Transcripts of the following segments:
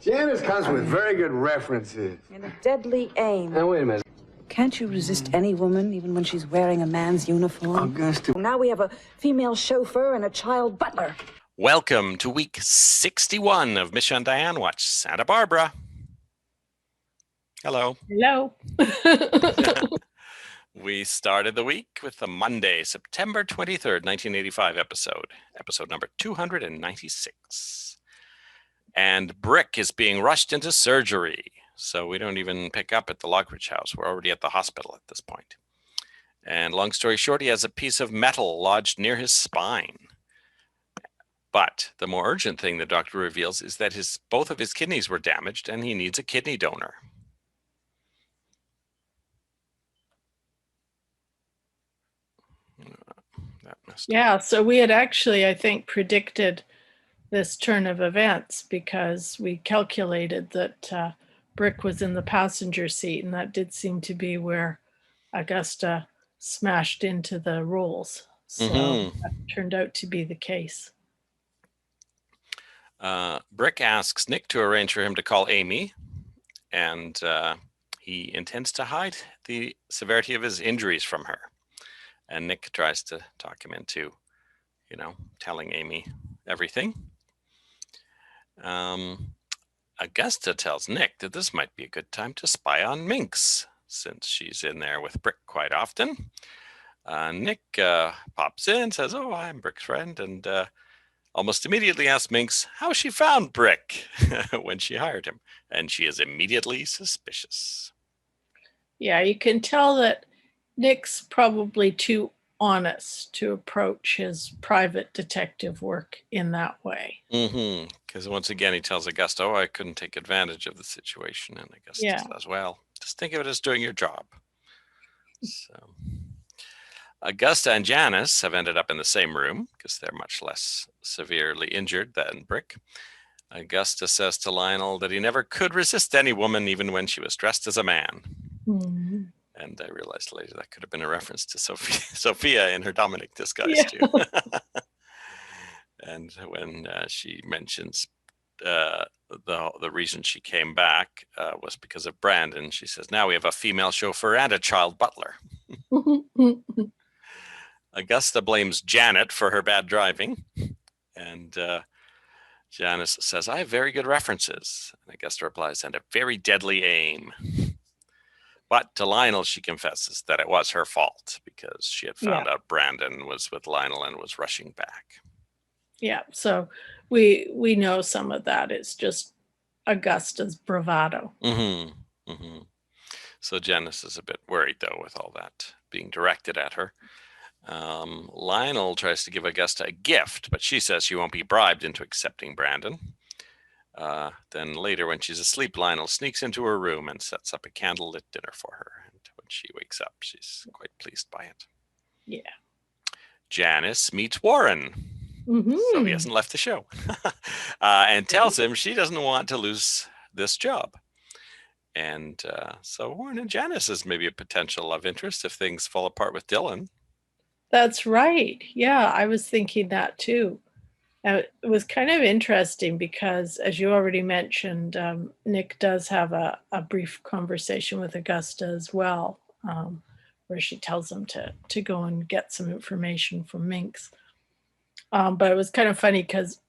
Janice comes with very good references. And a deadly aim. Now, wait a minute. Can't you resist any woman, even when she's wearing a man's uniform? Augusta. Now we have a female chauffeur and a child butler. Welcome to week 61 of Misha Dianne Watch Santa Barbara. Hello. Hello. We started the week with the Monday, September 23rd, 1985 episode number 296. And Brick is being rushed into surgery, so we don't even pick up at the Lockridge house. We're already at the hospital at this point. And long story short, he has a piece of metal lodged near his spine. But the more urgent thing the doctor reveals is that both of his kidneys were damaged and he needs a kidney donor. Yeah, so we had actually, I think, predicted this turn of events because we calculated that Brick was in the passenger seat, and that did seem to be where Augusta smashed into the rolls. So that turned out to be the case. Brick asks Nick to arrange for him to call Amy, and he intends to hide the severity of his injuries from her. And Nick tries to talk him into, telling Amy everything. Augusta tells Nick that this might be a good time to spy on Minx, since she's in there with Brick quite often. Nick pops in, says, "Oh, I'm Brick's friend," and almost immediately asks Minx how she found Brick when she hired him. And she is immediately suspicious. Yeah, you can tell that Nick's probably too honest to approach his private detective work in that way. Because once again, he tells Augusta, "Oh, I couldn't take advantage of the situation." And Augusta says, "Well, just think of it as doing your job." So Augusta and Janice have ended up in the same room because they're much less severely injured than Brick. Augusta says to Lionel that he never could resist any woman, even when she was dressed as a man. And I realized later that could have been a reference to Sophia in her Dominic disguise too. And when she mentions the reason she came back was because of Brandon, she says, "Now we have a female chauffeur and a child butler." Augusta blames Janet for her bad driving, and Janice says, "I have very good references." And Augusta replies, "And a very deadly aim." But to Lionel, she confesses that it was her fault because she had found out Brandon was with Lionel and was rushing back. Yeah, so we know some of that is just Augusta's bravado. So Janice is a bit worried, though, with all that being directed at her. Lionel tries to give Augusta a gift, but she says she won't be bribed into accepting Brandon. Then later, when she's asleep, Lionel sneaks into her room and sets up a candlelit dinner for her. And when she wakes up, she's quite pleased by it. Yeah. Janice meets Warren. So he hasn't left the show. And tells him she doesn't want to lose this job. And so Warren and Janice is maybe a potential love interest if things fall apart with Dylan. That's right. Yeah, I was thinking that too. It was kind of interesting because, as you already mentioned, Nick does have a brief conversation with Augusta as well, where she tells him to go and get some information from Minx. But it was kind of funny because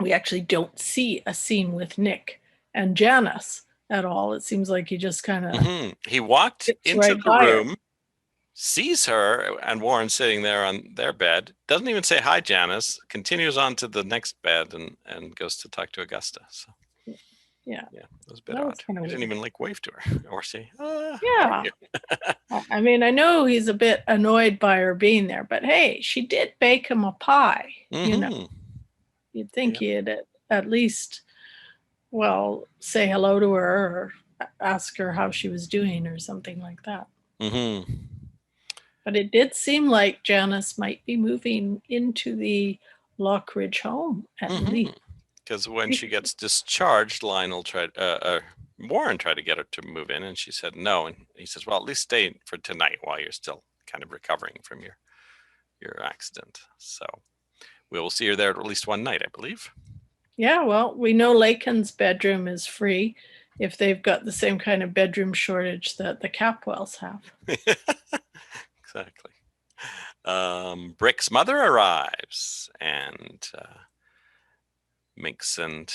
we actually don't see a scene with Nick and Janice at all. It seems like he just kind of... He walked into the room, sees her and Warren sitting there on their bed, doesn't even say hi, Janice, continues on to the next bed and goes to talk to Augusta. So yeah, it was a bit odd. He didn't even wave to her or say, yeah. I mean, I know he's a bit annoyed by her being there, but hey, she did bake him a pie. You'd think he'd at least, say hello to her or ask her how she was doing or something like that. But it did seem like Janice might be moving into the Lockridge home at least. Because when she gets discharged, Warren tried to get her to move in, and she said no. And he says, "Well, at least stay for tonight while you're still kind of recovering from your accident." So we will see her there at least one night, I believe. Yeah, well, we know Lakin's bedroom is free if they've got the same kind of bedroom shortage that the Capwells have. Exactly. Brick's mother arrives, and Minx and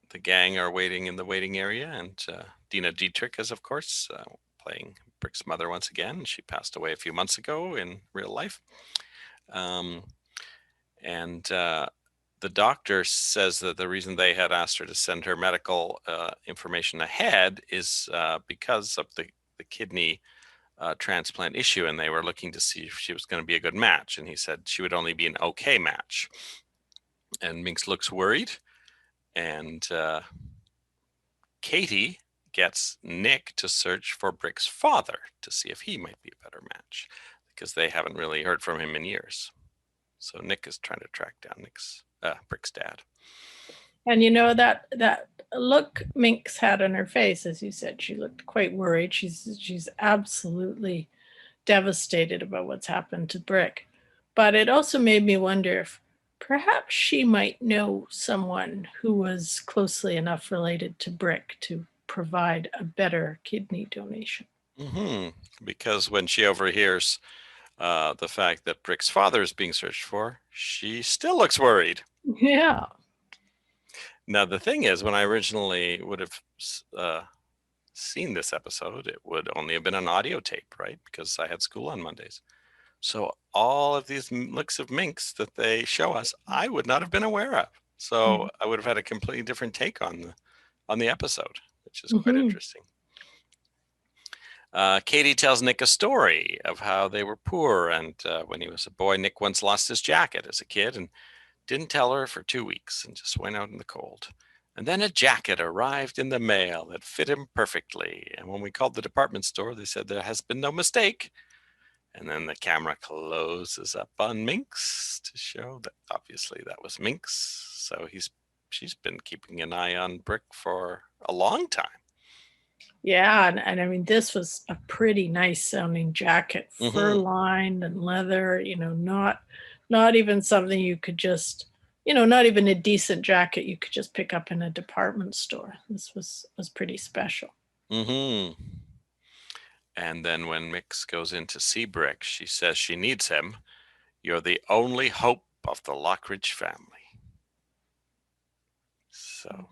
the gang are waiting in the waiting area, and Dina Dietrich is, of course, playing Brick's mother once again. She passed away a few months ago in real life. And the doctor says that the reason they had asked her to send her medical information ahead is because of the kidney transplant issue, and they were looking to see if she was going to be a good match. And he said she would only be an okay match. And Minx looks worried, and Katie gets Nick to search for Brick's father to see if he might be a better match, because they haven't really heard from him in years. So Nick is trying to track down Brick's dad. And you know that look Minx had on her face, as you said, she looked quite worried. She's absolutely devastated about what's happened to Brick. But it also made me wonder if perhaps she might know someone who was closely enough related to Brick to provide a better kidney donation. Mm-hmm. Because when she overhears the fact that Brick's father is being searched for, she still looks worried. Yeah. Now, the thing is, when I originally would have seen this episode, it would only have been an audio tape, right? Because I had school on Mondays. So all of these looks of Minx that they show us, I would not have been aware of. So I would have had a completely different take on the episode, which is quite interesting. Katie tells Nick a story of how they were poor, and when he was a boy, Nick once lost his jacket as a kid and didn't tell her for 2 weeks and just went out in the cold. And then a jacket arrived in the mail that fit him perfectly. And when we called the department store, they said there has been no mistake. And then the camera closes up on Minx to show that obviously that was Minx. So she's been keeping an eye on Brick for a long time. Yeah, and I mean, this was a pretty nice sounding jacket, fur lined and leather, not even something you could just, not even a decent jacket you could just pick up in a department store. This was pretty special. And then when Mix goes in to see Brick, she says she needs him. You're the only hope of the Lockridge family. So,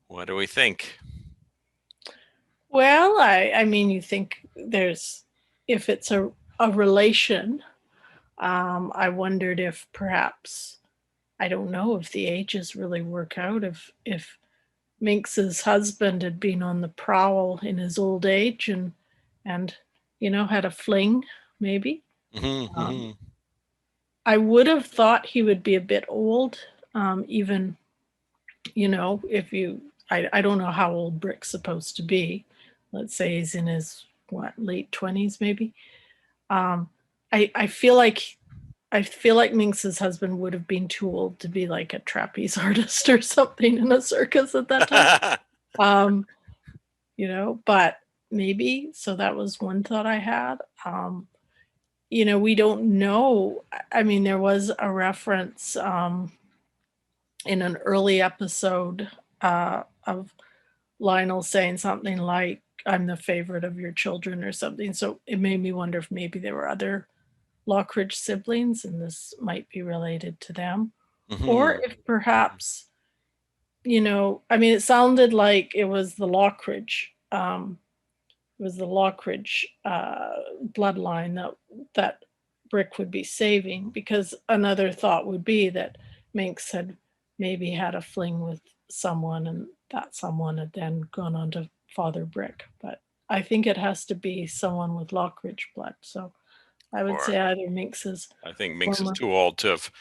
what do we think? Well, I mean, you think if it's a relation, I wondered if perhaps, I don't know if the ages really work out, if Minx's husband had been on the prowl in his old age and had a fling, maybe. I would have thought he would be a bit old, even, if I don't know how old Brick's supposed to be. Let's say he's in his, late 20s, maybe. I feel like Minx's husband would have been too old to be like a trapeze artist or something in a circus at that time. But maybe. So that was one thought I had. We don't know. I mean, there was a reference in an early episode of Lionel saying something like, "I'm the favorite of your children," or something. So it made me wonder if maybe there were other Lockridge siblings and this might be related to them. Or if perhaps, I mean, it sounded like it was the Lockridge, bloodline that Brick would be saving, because another thought would be that Minx had maybe had a fling with someone and that someone had then gone on to father Brick. But I think it has to be someone with Lockridge blood. So I would say either Minx's. I think Minx is too old to have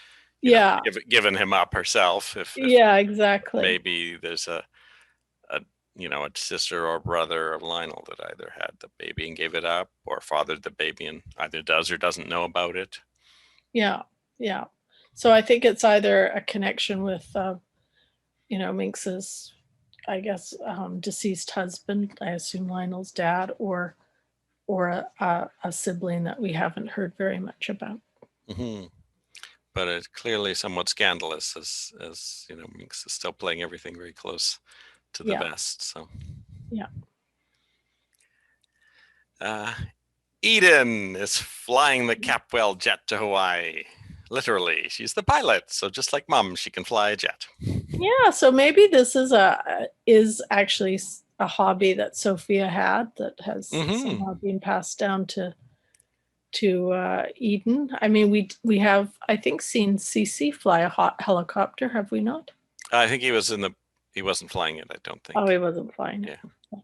given him up herself. If Exactly. Maybe there's a sister or brother of Lionel that either had the baby and gave it up, or fathered the baby and either does or doesn't know about it. Yeah. So I think it's either a connection with, Minx's, I guess, deceased husband, I assume Lionel's dad, or a sibling that we haven't heard very much about. but it's clearly somewhat scandalous, as Minx is still playing everything very close to the vest. So yeah. Eden is flying the Capwell jet to Hawaii. Literally, she's the pilot. So just like Mom, she can fly a jet. Yeah, so maybe this is actually a hobby that Sophia had that has somehow been passed down to Eden. I mean, we have, I think, seen Cece fly a helicopter, have we not? I think he wasn't flying it, I don't think. Oh, he wasn't flying it. Yeah.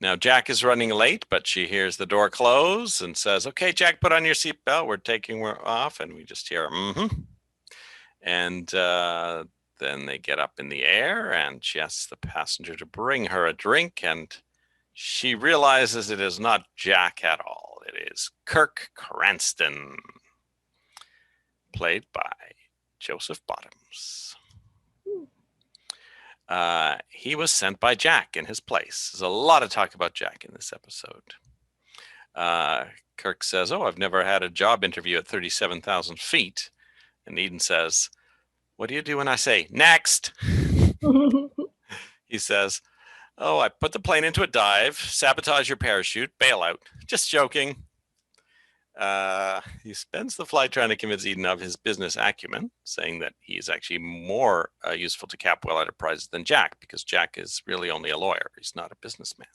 Now Jack is running late, but she hears the door close and says, "Okay, Jack, put on your seatbelt. We're off." And we just hear, "Mm-hmm." And then they get up in the air, and she asks the passenger to bring her a drink, and she realizes it is not Jack at all. It is Kirk Cranston, played by Joseph Bottoms. He was sent by Jack in his place. There's a lot of talk about Jack in this episode. Kirk says, "Oh, I've never had a job interview at 37,000 feet." And Eden says, "What do you do when I say next?" He says, "Oh, I put the plane into a dive, sabotage your parachute, bail out. Just joking." He spends the flight trying to convince Eden of his business acumen, saying that he is actually more useful to Capwell Enterprises than Jack, because Jack is really only a lawyer. He's not a businessman.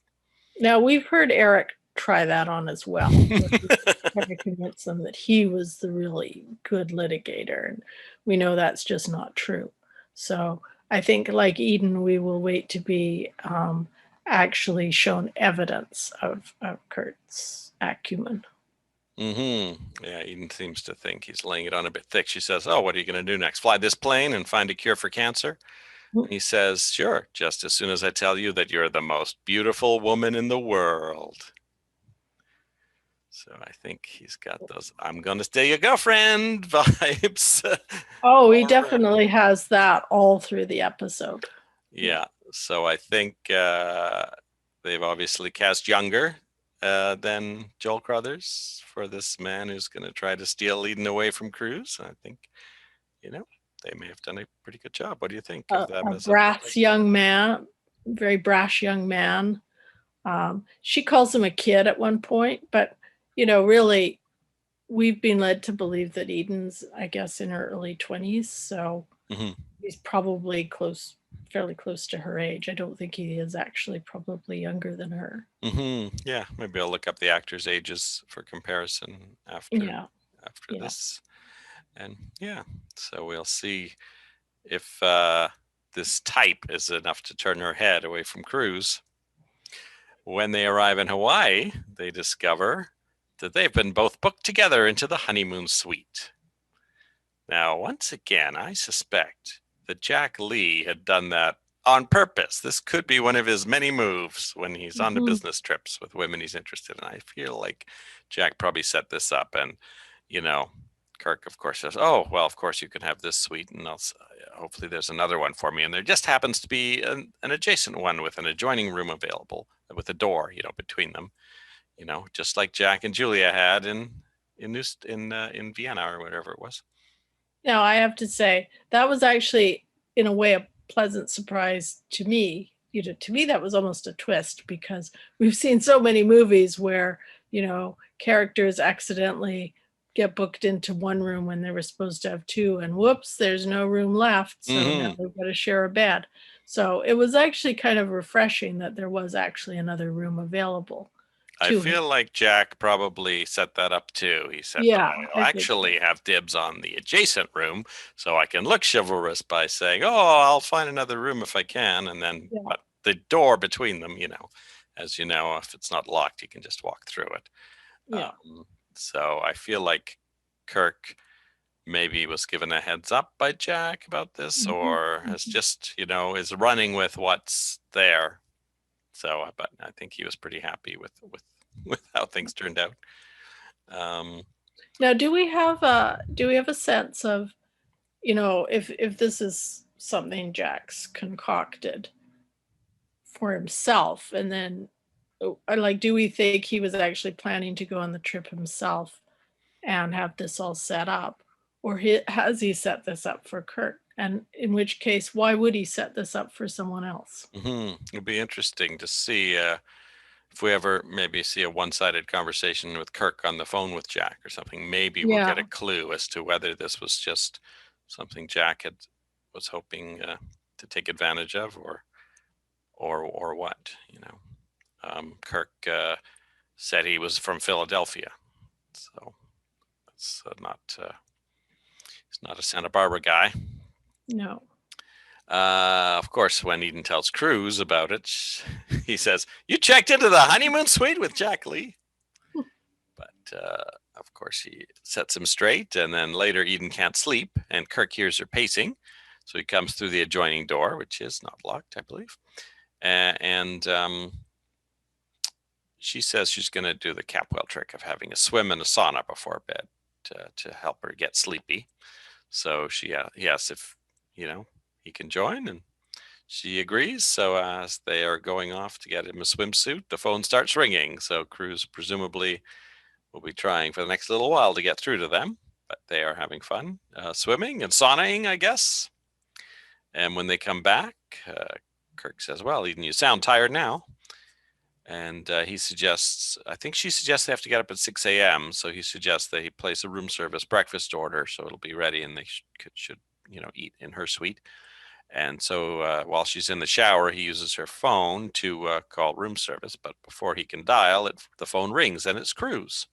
Now, we've heard Eric try that on as well. Trying to convince them that he was the really good litigator. And we know that's just not true. So I think, like Eden, we will wait to be actually shown evidence of Kurt's acumen. Yeah, Eden seems to think he's laying it on a bit thick. She says, "Oh, what are you going to do next? Fly this plane and find a cure for cancer?" And he says, "Sure, just as soon as I tell you that you're the most beautiful woman in the world." So I think he's got those "I'm going to stay your girlfriend" vibes. Oh, he definitely has that all through the episode. Yeah, so I think they've obviously cast younger than Joel Crothers for this man who's going to try to steal Eden away from Cruz. I think, they may have done a pretty good job. What do you think of that? A brass young man, very brash young man. She calls him a kid at one point, but, really, we've been led to believe that Eden's, I guess, in her early 20s. So he's probably fairly close to her age. I don't think he is actually probably younger than her. Yeah, maybe I'll look up the actors' ages for comparison after this. And so we'll see if this type is enough to turn her head away from Cruz. When they arrive in Hawaii, they discover that they've been both booked together into the honeymoon suite. Now, once again, I suspect that Jack Lee had done that on purpose. This could be one of his many moves when he's on the business trips with women he's interested in. I feel like Jack probably set this up, and Kirk, of course, says, "Oh, well, of course you can have this suite, and hopefully there's another one for me." And there just happens to be an adjacent one with an adjoining room available with a door, between them, just like Jack and Julia had in Vienna or whatever it was. Now, I have to say that was actually, in a way, a pleasant surprise to me. To me, that was almost a twist, because we've seen so many movies where, characters accidentally get booked into one room when they were supposed to have two, and whoops, there's no room left. So now they've got to share a bed. So it was actually kind of refreshing that there was actually another room available. I feel like Jack probably set that up too. He said, "I'll actually have dibs on the adjacent room, so I can look chivalrous by saying, 'Oh, I'll find another room if I can.' And then but the door between them, as you know, if it's not locked, you can just walk through it." So I feel like Kirk maybe was given a heads up by Jack about this, or has just, is running with what's there. So, but I think he was pretty happy with how things turned out. Now, do we have a sense of, if this is something Jack's concocted for himself, and then, do we think he was actually planning to go on the trip himself and have this all set up, or has he set this up for Kirk? And in which case, why would he set this up for someone else? It'll be interesting to see if we ever maybe see a one-sided conversation with Kirk on the phone with Jack or something. Maybe we'll get a clue as to whether this was just something Jack was hoping to take advantage of, or what. Kirk said he was from Philadelphia, so that's not. He's not a Santa Barbara guy. No. Of course, when Eden tells Cruz about it, he says, "You checked into the honeymoon suite with Jack Lee." But of course, he sets him straight, and then later Eden can't sleep, and Kirk hears her pacing, so he comes through the adjoining door, which is not locked, I believe, and she says she's going to do the Capwell trick of having a swim in a sauna before bed to help her get sleepy. So he asks if he can join, and she agrees. So as they are going off to get him a swimsuit, the phone starts ringing. So Cruz presumably will be trying for the next little while to get through to them, but they are having fun swimming and saunaing, I guess. And when they come back, Kirk says, "Well, Eden, you sound tired now." And he suggests, I think she suggests they have to get up at 6 a.m. So he suggests that he place a room service breakfast order so it'll be ready and they should eat in her suite. And so while she's in the shower, he uses her phone to call room service. But before he can dial it, the phone rings and it's Cruz.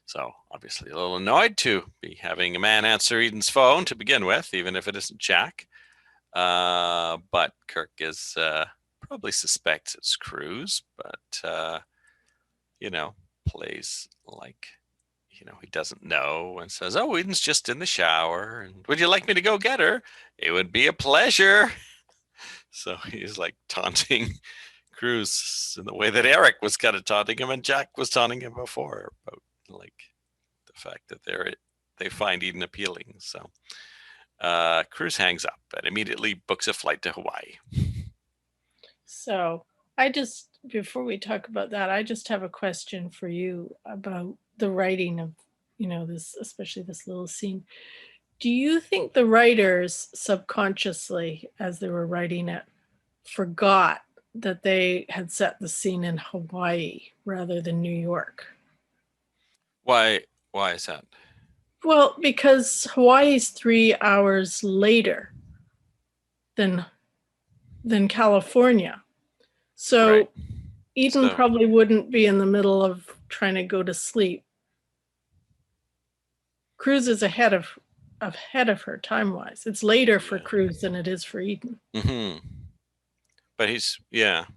So obviously a little annoyed to be having a man answer Eden's phone to begin with, even if it isn't Jack. But Kirk is probably suspects it's Cruz, but plays like he doesn't know and says, "Oh, Eden's just in the shower, and would you like me to go get her? It would be a pleasure." So he's like taunting Cruz in the way that Eric was kind of taunting him and Jack was taunting him before about like the fact that they find Eden appealing. So Cruz hangs up and immediately books a flight to Hawaii. So before we talk about that, I just have a question for you about the writing of, this, especially this little scene. Do you think the writers subconsciously, as they were writing it, forgot that they had set the scene in Hawaii rather than New York? Why is that? Well, because Hawaii's 3 hours later than California. So right. Eden probably wouldn't be in the middle of trying to go to sleep. Cruz is ahead of her time-wise. It's later for Cruz than it is for Eden. Mm-hmm. But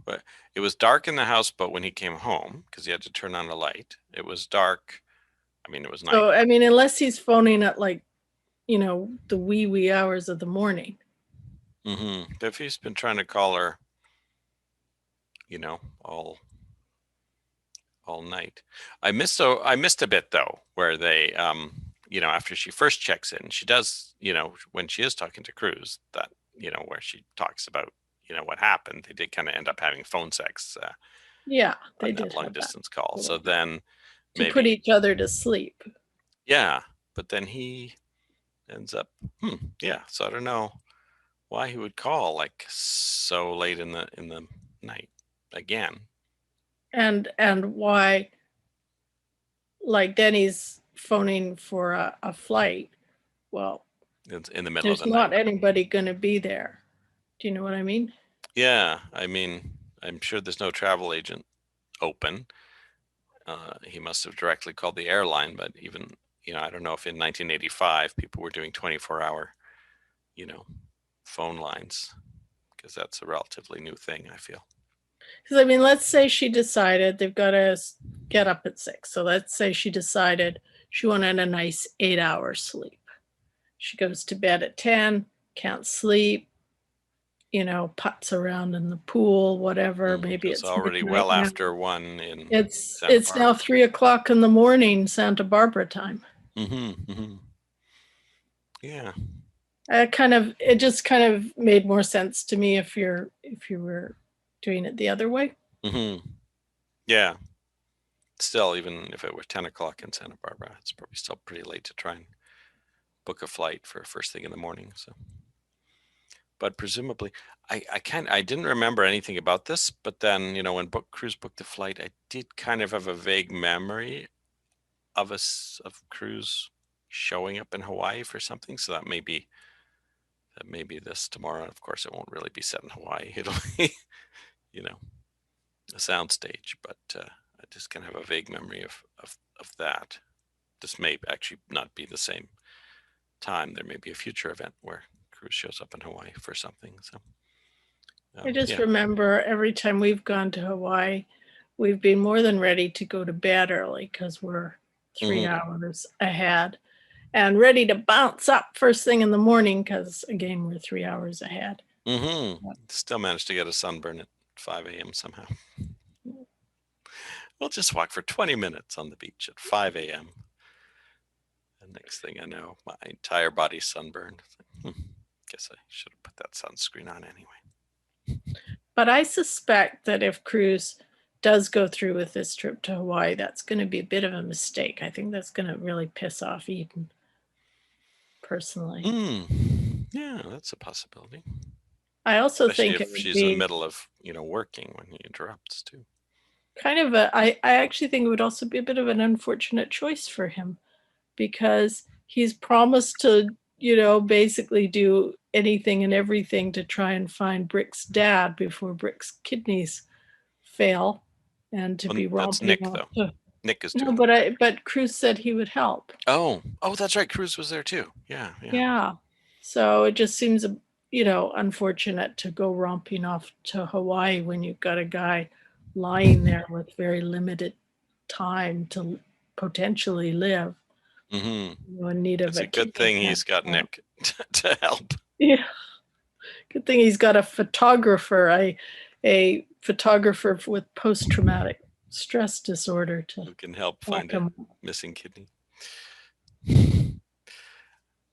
but it was dark in the house, but when he came home, because he had to turn on the light, it was dark. I mean, it was night. So, I mean, unless he's phoning at the wee hours of the morning. Mm-hmm. If he's been trying to call her, all night. I missed a bit though, where they, after she first checks in, she does, when she is talking to Cruz, that, where she talks about, what happened. They did kind of end up having phone sex. They did long distance call. So then to put each other to sleep. Yeah, but then he ends up. So I don't know why he would call like so late in the night again. And why, like Denny's phoning for a flight. Well, it's in the middle of the night. There's not anybody going to be there. Do you know what I mean? Yeah, I mean, I'm sure there's no travel agent open. He must have directly called the airline, but even, I don't know if in 1985 people were doing 24-hour, phone lines, because that's a relatively new thing, I feel. Because, I mean, let's say she decided they've got to get up at 6. So let's say she decided she wanted a nice 8-hour sleep. She goes to bed at 10, can't sleep, putts around in the pool, whatever. Maybe it's already well now. After 1 in it's now 3 o'clock in the morning, Santa Barbara time. Mm-hmm, mm-hmm. Yeah. It just kind of made more sense to me if you were doing it the other way. Mm-hmm. Yeah. Still, even if it were 10 o'clock in Santa Barbara, it's probably still pretty late to try and book a flight for first thing in the morning. So, but presumably, I didn't remember anything about this. But then, when Cruise booked the flight, I did kind of have a vague memory of Cruise showing up in Hawaii for something. So that may be this tomorrow. Of course, it won't really be set in Hawaii. It'll be, a soundstage. But I just kind of have a vague memory of that. This may actually not be the same time. There may be a future event where Cruise shows up in Hawaii for something. So I just remember every time we've gone to Hawaii, we've been more than ready to go to bed early because we're 3 hours ahead and ready to bounce up first thing in the morning because, again, we're 3 hours ahead. Still managed to get a sunburn at 5 a.m. somehow. We'll just walk for 20 minutes on the beach at 5 a.m. And next thing I know, my entire body's sunburned. Guess I should have put that sunscreen on anyway. But I suspect that if Cruise does go through with this trip to Hawaii, that's going to be a bit of a mistake. I think that's going to really piss off Eden, personally. Yeah, that's a possibility. I also Especially think if she's in the middle of, working when he interrupts too. Kind of I actually think it would also be a bit of an unfortunate choice for him because he's promised to, basically do anything and everything to try and find Brick's dad before Brick's kidneys fail and to be romping. That's Nick, though. Nick is doing but Cruz said he would help. Oh, that's right. Cruz was there too. Yeah. So it just seems, unfortunate to go romping off to Hawaii when you've got a guy lying there with very limited time to potentially live. In need of it's a good thing he's got Nick to help. Yeah. Good thing he's got a photographer, a photographer with post-traumatic stress disorder who can help find a missing kidney.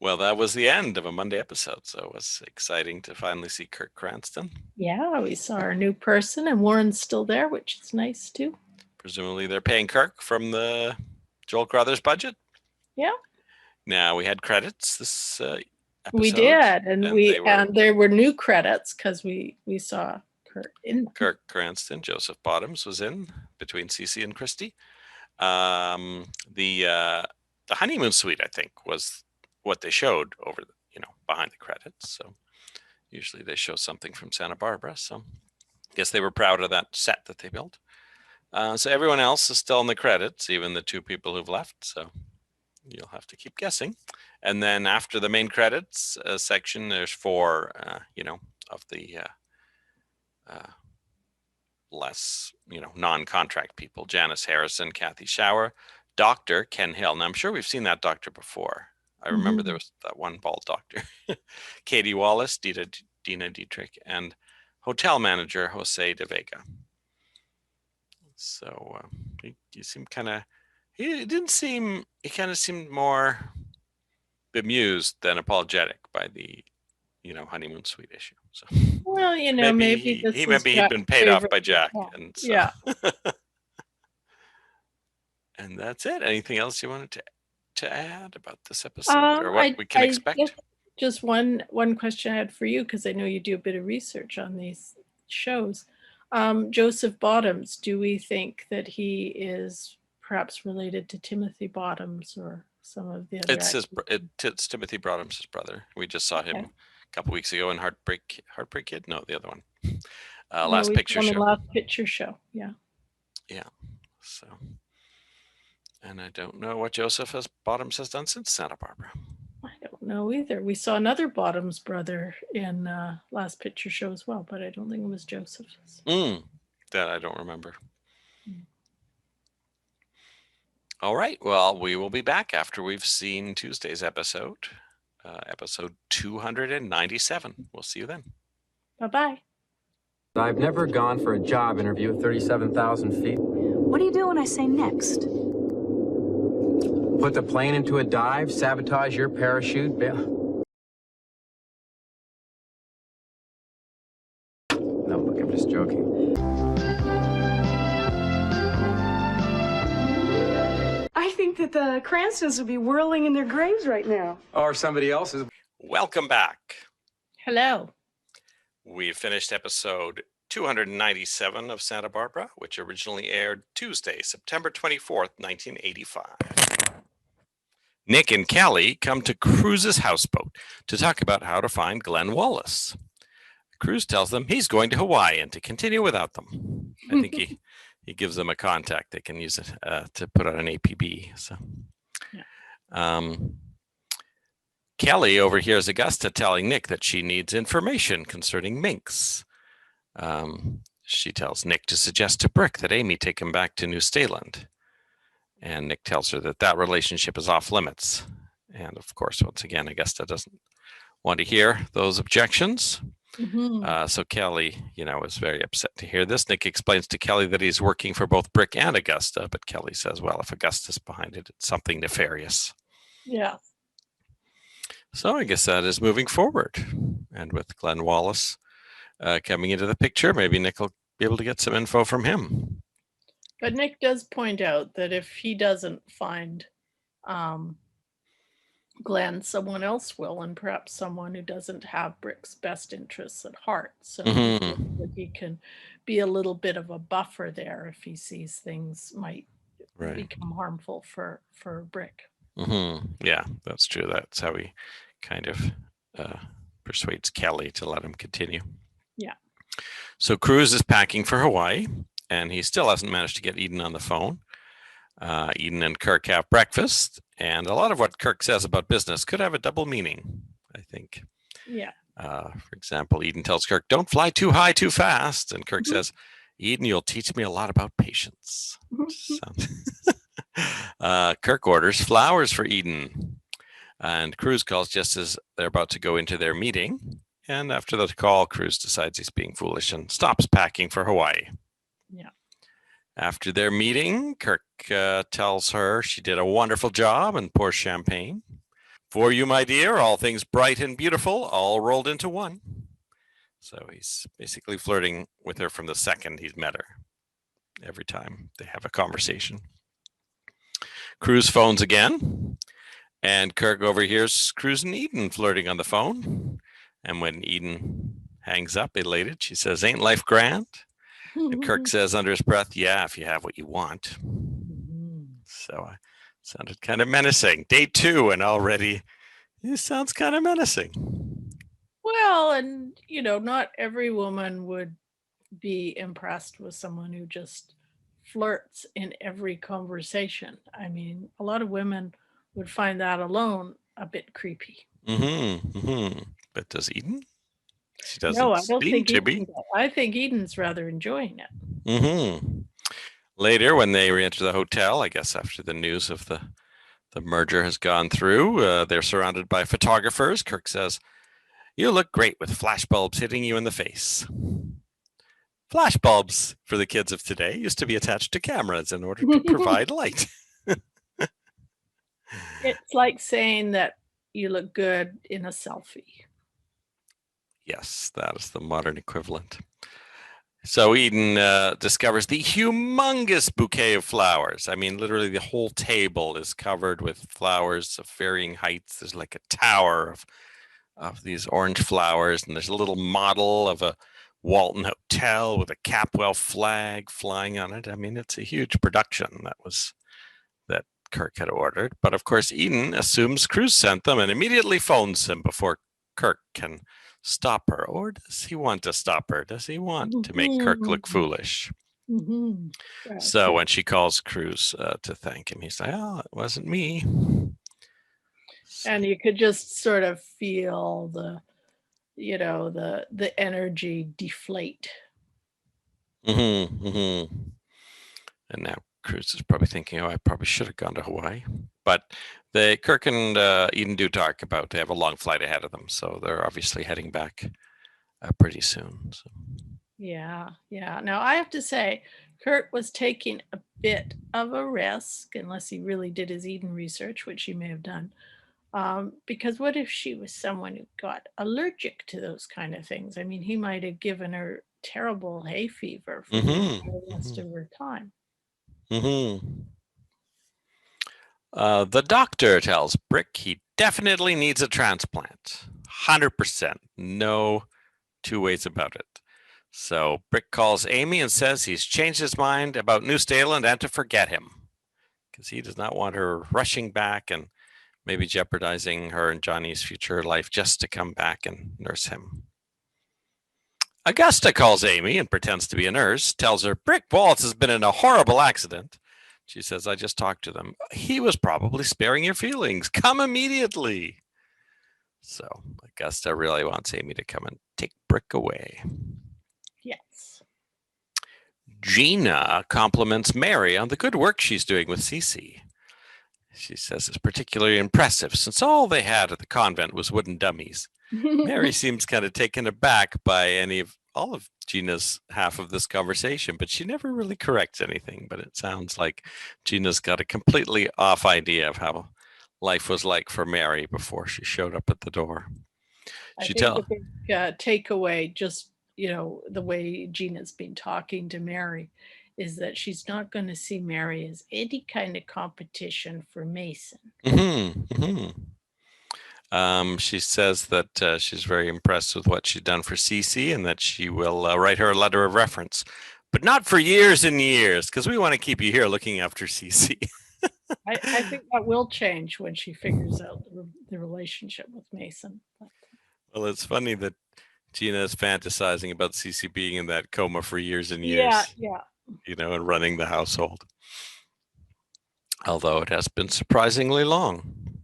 Well, that was the end of a Monday episode, so it was exciting to finally see Kirk Cranston. Yeah, we saw our new person, and Warren's still there, which is nice too. Presumably they're paying Kirk from the Joel Crothers budget. Yeah. Now, we had credits this episode. We did, and there were new credits because we saw Kirk Cranston. Joseph Bottoms was in between Cece and Christy. The honeymoon suite, I think, was what they showed over behind the credits. So usually they show something from Santa Barbara. So I guess they were proud of that set that they built. So everyone else is still in the credits, even the two people who've left. So you'll have to keep guessing. And then after the main credits section, there's four, of the less, non-contract people: Janice Harrison, Kathy Shower, Dr. Ken Hill. Now, I'm sure we've seen that doctor before. I remember there was that one bald doctor. Katie Wallace, Dina Dietrich, and hotel manager Jose de Vega. So he seemed kind of, he kind of seemed more bemused than apologetic by the, honeymoon suite issue. So, well, maybe he'd been paid off by Jack. And so, yeah. And that's it. Anything else you wanted to add about this episode, or what we can expect? Just one question I had for you, because I know you do a bit of research on these shows. Joseph Bottoms, do we think that he is perhaps related to Timothy Bottoms or some of the other? It's Timothy Bottoms' brother. We just saw him a couple weeks ago in Heartbreak Kid. No, the other one. Last Picture Show. Last Picture Show. Yeah. Yeah. So. And I don't know what Joseph Bottoms has done since Santa Barbara. I don't know either. We saw another Bottoms brother in Last Picture Show as well, but I don't think it was Joseph's. That I don't remember. All right. Well, we will be back after we've seen Tuesday's episode, episode 297. We'll see you then. Bye-bye. I've never gone for a job interview at 37,000 feet. What do you do when I say next? Put the plane into a dive, sabotage your parachute, No, look, I'm just joking. I think that the Cranstons would be whirling in their graves right now. Or somebody else's. Welcome back. Hello. We finished episode 297 of Santa Barbara, which originally aired Tuesday, September 24th, 1985. Nick and Kelly come to Cruz's houseboat to talk about how to find Glenn Wallace. Cruz tells them he's going to Hawaii and to continue without them. I think he gives them a contact they can use it to put on an APB. So, yeah. Kelly overhears Augusta telling Nick that she needs information concerning minks. She tells Nick to suggest to Brick that Amy take him back to New Staland. And Nick tells her that that relationship is off limits. And of course, once again, Augusta doesn't want to hear those objections. Mm-hmm. So Kelly, is very upset to hear this. Nick explains to Kelly that he's working for both Brick and Augusta, but Kelly says, well, if Augusta's behind it, it's something nefarious. Yeah. So I guess that is moving forward. And with Glenn Wallace coming into the picture, maybe Nick will be able to get some info from him. But Nick does point out that if he doesn't find Glenn, someone else will, and perhaps someone who doesn't have Brick's best interests at heart. So that he can be a little bit of a buffer there if he sees things might become harmful for Brick. Yeah, that's true. That's how he kind of persuades Kelly to let him continue. Yeah. So Cruz is packing for Hawaii, and he still hasn't managed to get Eden on the phone. Eden and Kirk have breakfast, and a lot of what Kirk says about business could have a double meaning, I think. Yeah. For example, Eden tells Kirk, don't fly too high too fast. And Kirk says, Eden, you'll teach me a lot about patience. Kirk orders flowers for Eden. And Cruz calls just as they're about to go into their meeting. And after the call, Cruz decides he's being foolish and stops packing for Hawaii. Yeah. After their meeting, Kirk tells her she did a wonderful job and pours champagne. For you, my dear, all things bright and beautiful, all rolled into one. So he's basically flirting with her from the second he's met her. Every time they have a conversation. Cruz phones again, and Kirk overhears Cruz and Eden flirting on the phone. And when Eden hangs up, elated, she says, ain't life grand? And Kirk says under his breath, yeah, if you have what you want. So it sounded kind of menacing. Day 2, and already it sounds kind of menacing. Well, and, not every woman would be impressed with someone who just flirts in every conversation. I mean, a lot of women would find that alone a bit creepy. But does Eden? She doesn't. No, I don't think Eden. I think Eden's rather enjoying it. Later, when they re-enter the hotel, I guess after the news of the merger has gone through, they're surrounded by photographers. Kirk says, you look great with flashbulbs hitting you in the face. Flashbulbs, for the kids of today, used to be attached to cameras in order to provide light. It's like saying that you look good in a selfie. Yes, that is the modern equivalent. So Eden discovers the humongous bouquet of flowers. I mean, literally the whole table is covered with flowers of varying heights. There's like a tower of these orange flowers, and there's a little model of a Walton Hotel with a Capwell flag flying on it. I mean, it's a huge production that Kirk had ordered. But of course, Eden assumes Cruz sent them and immediately phones him before Kirk can stop her. Or does he want to stop her? Does he want to make Kirk look foolish? So when she calls Cruz to thank him, he's like, oh, it wasn't me. And you could just sort of feel the energy deflate. And now Cruz is probably thinking, oh, I probably should have gone to Hawaii. But Kirk and Eden do talk about they have a long flight ahead of them. So they're obviously heading back pretty soon. So. Yeah. Now, I have to say, Kirk was taking a bit of a risk, unless he really did his Eden research, which he may have done. Because what if she was someone who got allergic to those kind of things? I mean, he might have given her terrible hay fever for the rest of her time. The doctor tells Brick he definitely needs a transplant. 100%. No two ways about it. So Brick calls Amy and says he's changed his mind about New Staland and to forget him because he does not want her rushing back and maybe jeopardizing her and Johnny's future life just to come back and nurse him. Augusta calls Amy and pretends to be a nurse, tells her Brick Waltz has been in a horrible accident. She says, I just talked to them. He was probably sparing your feelings. Come immediately. So Augusta really wants Amy to come and take Brick away. Yes. Gina compliments Mary on the good work she's doing with Cece. She says it's particularly impressive since all they had at the convent was wooden dummies. Mary seems kind of taken aback by all of Gina's half of this conversation, but she never really corrects anything. But it sounds like Gina's got a completely off idea of how life was like for Mary before she showed up at the door. I think the big takeaway, just, the way Gina's been talking to Mary, is that she's not going to see Mary as any kind of competition for Mason. She says that she's very impressed with what she's done for Cece and that she will write her a letter of reference, but not for years and years because we want to keep you here looking after Cece. I think that will change when she figures out the relationship with Mason. Well, it's funny that Gina is fantasizing about Cece being in that coma for years and years. Yeah. And running the household. Although it has been surprisingly long.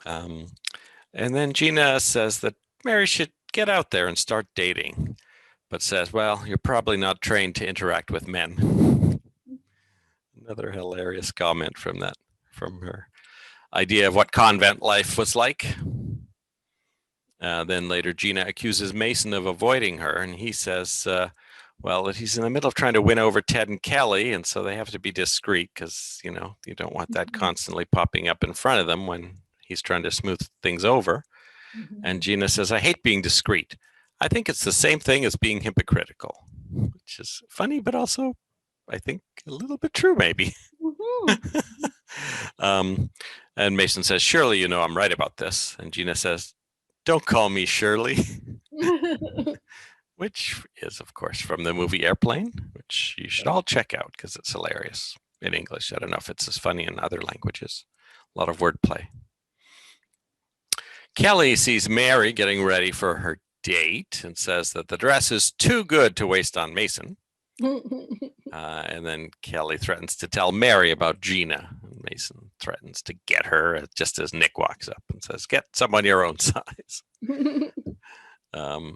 And then Gina says that Mary should get out there and start dating, but says, well, you're probably not trained to interact with men. Another hilarious comment from her idea of what convent life was like. Then later, Gina accuses Mason of avoiding her, and he says, well, that he's in the middle of trying to win over Ted and Kelly, and so they have to be discreet because, you don't want that constantly popping up in front of them when he's trying to smooth things over. And Gina says, I hate being discreet. I think it's the same thing as being hypocritical, which is funny, but also, I think, a little bit true, maybe. And Mason says, surely I'm right about this. And Gina says, don't call me Shirley. Which is, of course, from the movie Airplane, which you should all check out because it's hilarious in English. I don't know if it's as funny in other languages. A lot of wordplay. Kelly sees Mary getting ready for her date and says that the dress is too good to waste on Mason. And then Kelly threatens to tell Mary about Gina. And Mason threatens to get her just as Nick walks up and says, get someone your own size.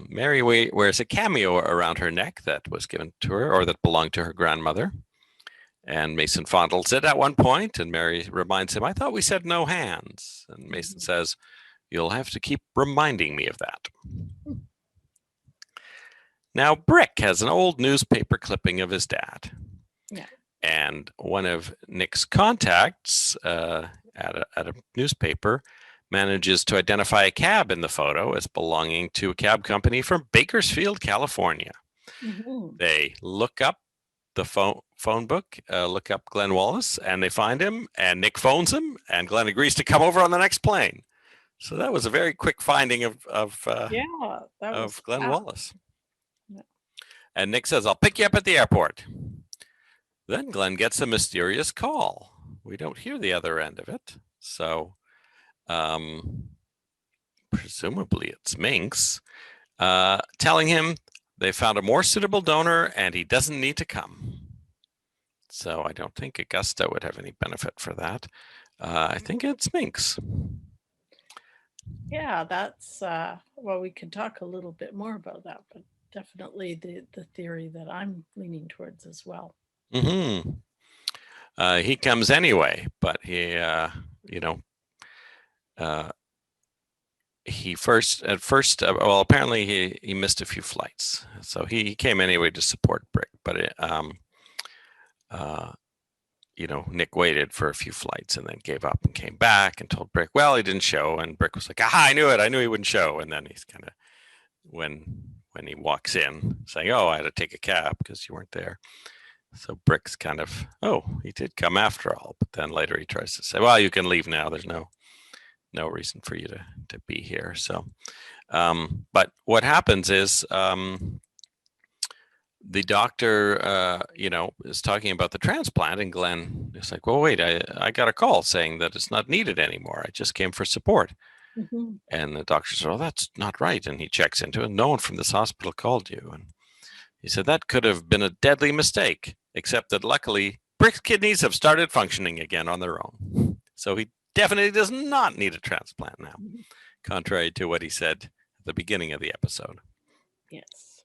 Mary wears a cameo around her neck that was given to her or that belonged to her grandmother. And Mason fondles it at one point, and Mary reminds him, I thought we said no hands. And Mason says, you'll have to keep reminding me of that. Now, Brick has an old newspaper clipping of his dad. Yeah. And one of Nick's contacts at a newspaper manages to identify a cab in the photo as belonging to a cab company from Bakersfield, California. They look up the phone book, look up Glenn Wallace, and they find him, and Nick phones him, and Glenn agrees to come over on the next plane. So that was a very quick finding of Glenn Wallace. Yeah. And Nick says, I'll pick you up at the airport. Then Glenn gets a mysterious call. We don't hear the other end of it. So presumably it's Minx, telling him they found a more suitable donor and he doesn't need to come. So I don't think Augusta would have any benefit for that. I think it's Minx. Yeah, that's, we can talk a little bit more about that, but definitely the theory that I'm leaning towards as well. He comes anyway, but he apparently he missed a few flights, so he came anyway to support Brick. But Nick waited for a few flights and then gave up and came back and told Brick, well, he didn't show. And Brick was like, aha, I knew it. I knew he wouldn't show. And then he's kind of when he walks in saying, oh, I had to take a cab because you weren't there. So Brick's kind of, oh, he did come after all, but then later he tries to say, well, you can leave now. There's no reason for you to be here. So, but what happens is the doctor, is talking about the transplant, and Glenn is like, well, wait, I got a call saying that it's not needed anymore. I just came for support. Mhm. And the doctor said, oh, that's not right. And he checks into it. No one from this hospital called you. And he said, that could have been a deadly mistake, except that luckily Brick's kidneys have started functioning again on their own. So he definitely does not need a transplant now, contrary to what he said at the beginning of the episode. Yes.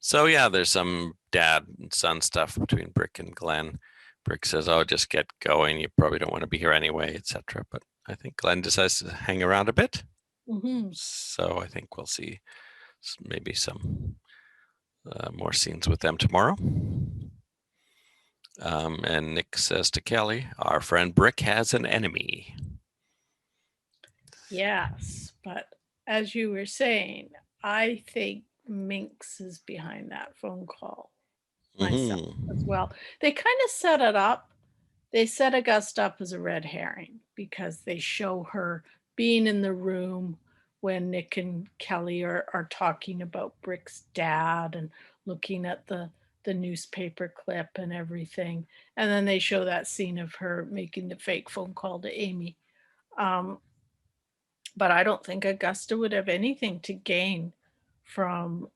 So yeah, there's some dad and son stuff between Brick and Glenn. Brick says, oh, just get going. You probably don't want to be here anyway, etc. But I think Glenn decides to hang around a bit. Mm-hmm. So I think we'll see maybe some more scenes with them tomorrow. And Nick says to Kelly, our friend Brick has an enemy. Yes, but as you were saying, I think Minx is behind that phone call myself as well. They kind of set it up. They set Augusta up as a red herring because they show her being in the room when Nick and Kelly are talking about Brick's dad and looking at the newspaper clip and everything. And then they show that scene of her making the fake phone call to Amy. But I don't think Augusta would have anything to gain from,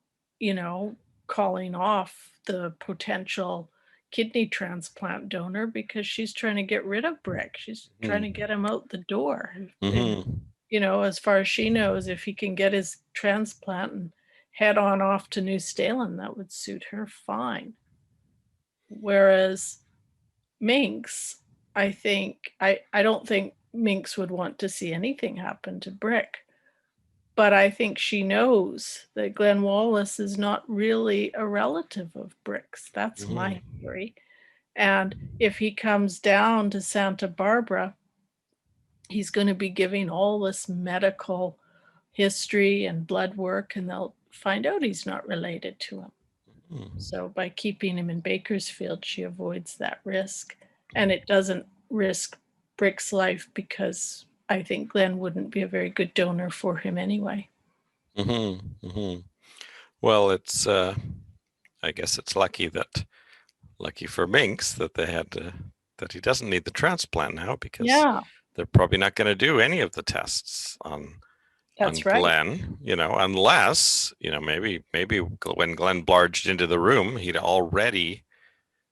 calling off the potential kidney transplant donor because she's trying to get rid of Brick. She's trying to get him out the door. And, as far as she knows, if he can get his transplant and head on off to New Stalin, that would suit her fine. Whereas Minx, I don't think Minx would want to see anything happen to Brick. But I think she knows that Glenn Wallace is not really a relative of Brick's. That's my theory. And if he comes down to Santa Barbara, he's going to be giving all this medical history and blood work, and they'll find out he's not related to him. So by keeping him in Bakersfield, she avoids that risk. And it doesn't risk Brick's life because I think Glenn wouldn't be a very good donor for him anyway. Well, it's I guess it's lucky for Minx that they had that he doesn't need the transplant now because they're probably not going to do any of the tests on Glenn, unless, maybe when Glenn barged into the room, he'd already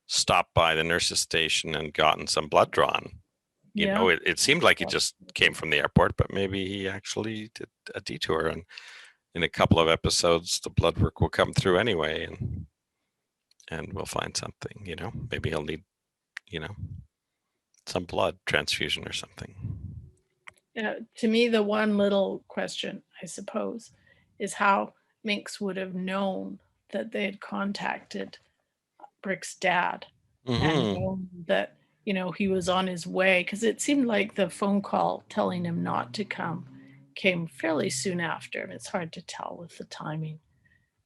stopped by the nurse's station and gotten some blood drawn. It seemed like he just came from the airport, but maybe he actually did a detour, and in a couple of episodes, the blood work will come through anyway, and we'll find something, maybe he'll need, some blood transfusion or something. To me, the one little question, I suppose, is how Minx would have known that they had contacted Brick's dad and known that, he was on his way, because it seemed like the phone call telling him not to come came fairly soon after. And it's hard to tell with the timing.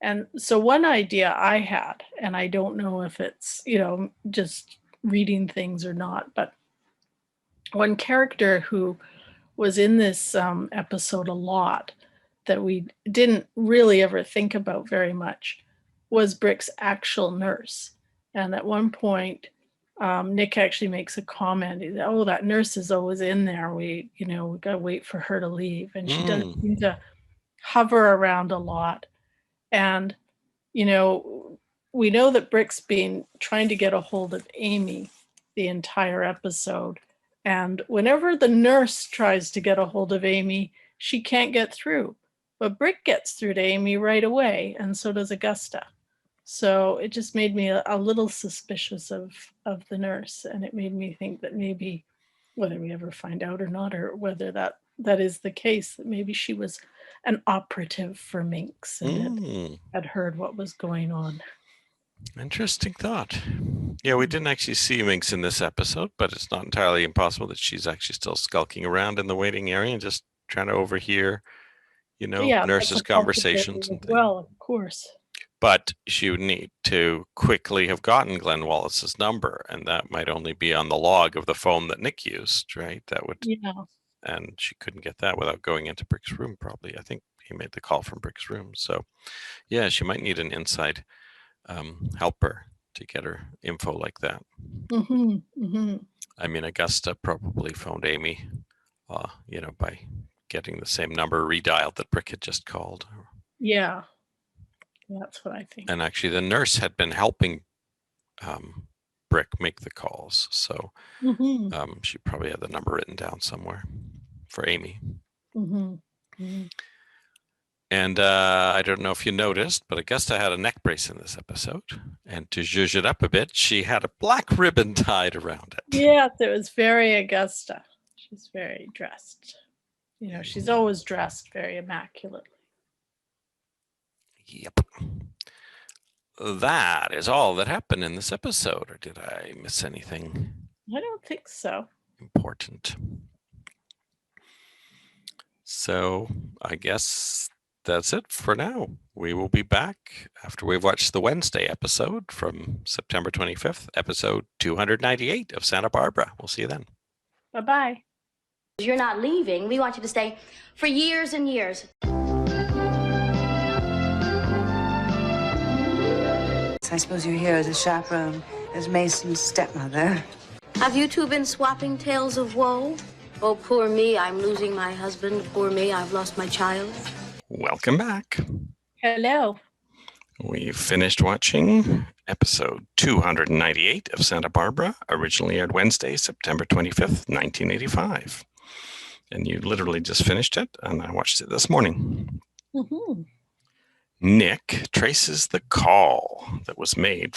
And so one idea I had, and I don't know if it's, just reading things or not, but one character who was in this episode a lot that we didn't really ever think about very much was Brick's actual nurse. And at one point, Nick actually makes a comment, oh, that nurse is always in there. We got to wait for her to leave. And she does seem to hover around a lot. And, we know that Brick's been trying to get a hold of Amy the entire episode. And whenever the nurse tries to get a hold of Amy, she can't get through. But Brick gets through to Amy right away, and so does Augusta. So it just made me a little suspicious of the nurse, and it made me think that maybe, whether we ever find out or not, or whether that is the case, that maybe she was an operative for Minx and had heard what was going on. Interesting thought. Yeah, we didn't actually see Minx in this episode, but it's not entirely impossible that she's actually still skulking around in the waiting area and just trying to overhear, nurses' conversations and things. Well, of course. But she would need to quickly have gotten Glenn Wallace's number, and that might only be on the log of the phone that Nick used, right? That would, Yeah. and she couldn't get that without going into Brick's room, probably. I think he made the call from Brick's room. So, yeah, she might need an inside helper to get her info like that. I mean, Augusta probably phoned Amy, by getting the same number redialed that Brick had just called. Yeah. That's what I think. And actually, the nurse had been helping Brick make the calls, so she probably had the number written down somewhere for Amy. And I don't know if you noticed, but Augusta had a neck brace in this episode. And to zhuzh it up a bit, she had a black ribbon tied around it. Yes, it was very Augusta. She's very dressed. She's always dressed very immaculately. Yep. That is all that happened in this episode, or did I miss anything? I don't think so. Important. So I guess that's it for now. We will be back after we've watched the Wednesday episode from September 25th, episode 298 of Santa Barbara. We'll see you then. Bye-bye. You're not leaving. We want you to stay for years and years. I suppose you're here as a chaperone, as Mason's stepmother. Have you two been swapping tales of woe? Oh, poor me, I'm losing my husband. Poor me, I've lost my child. Welcome back. Hello. We finished watching episode 298 of Santa Barbara, originally aired Wednesday, September 25th, 1985. And you literally just finished it, and I watched it this morning. Nick traces the call that was made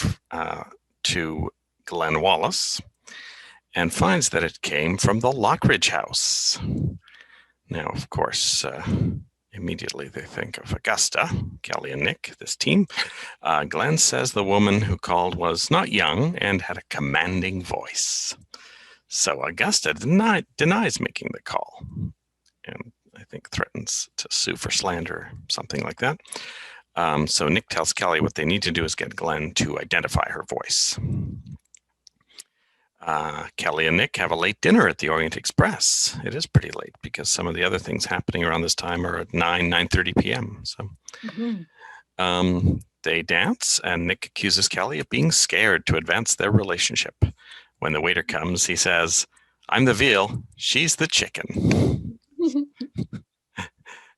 to Glenn Wallace and finds that it came from the Lockridge house. Now, of course, immediately they think of Augusta, Kelly and Nick, this team. Glenn says the woman who called was not young and had a commanding voice. So Augusta denies making the call and I think threatens to sue for slander, something like that. So Nick tells Kelly what they need to do is get Glenn to identify her voice. Kelly and Nick have a late dinner at the Orient Express. It is pretty late because some of the other things happening around this time are at 9:30 p.m. So they dance, and Nick accuses Kelly of being scared to advance their relationship. When the waiter comes, he says, "I'm the veal, she's the chicken."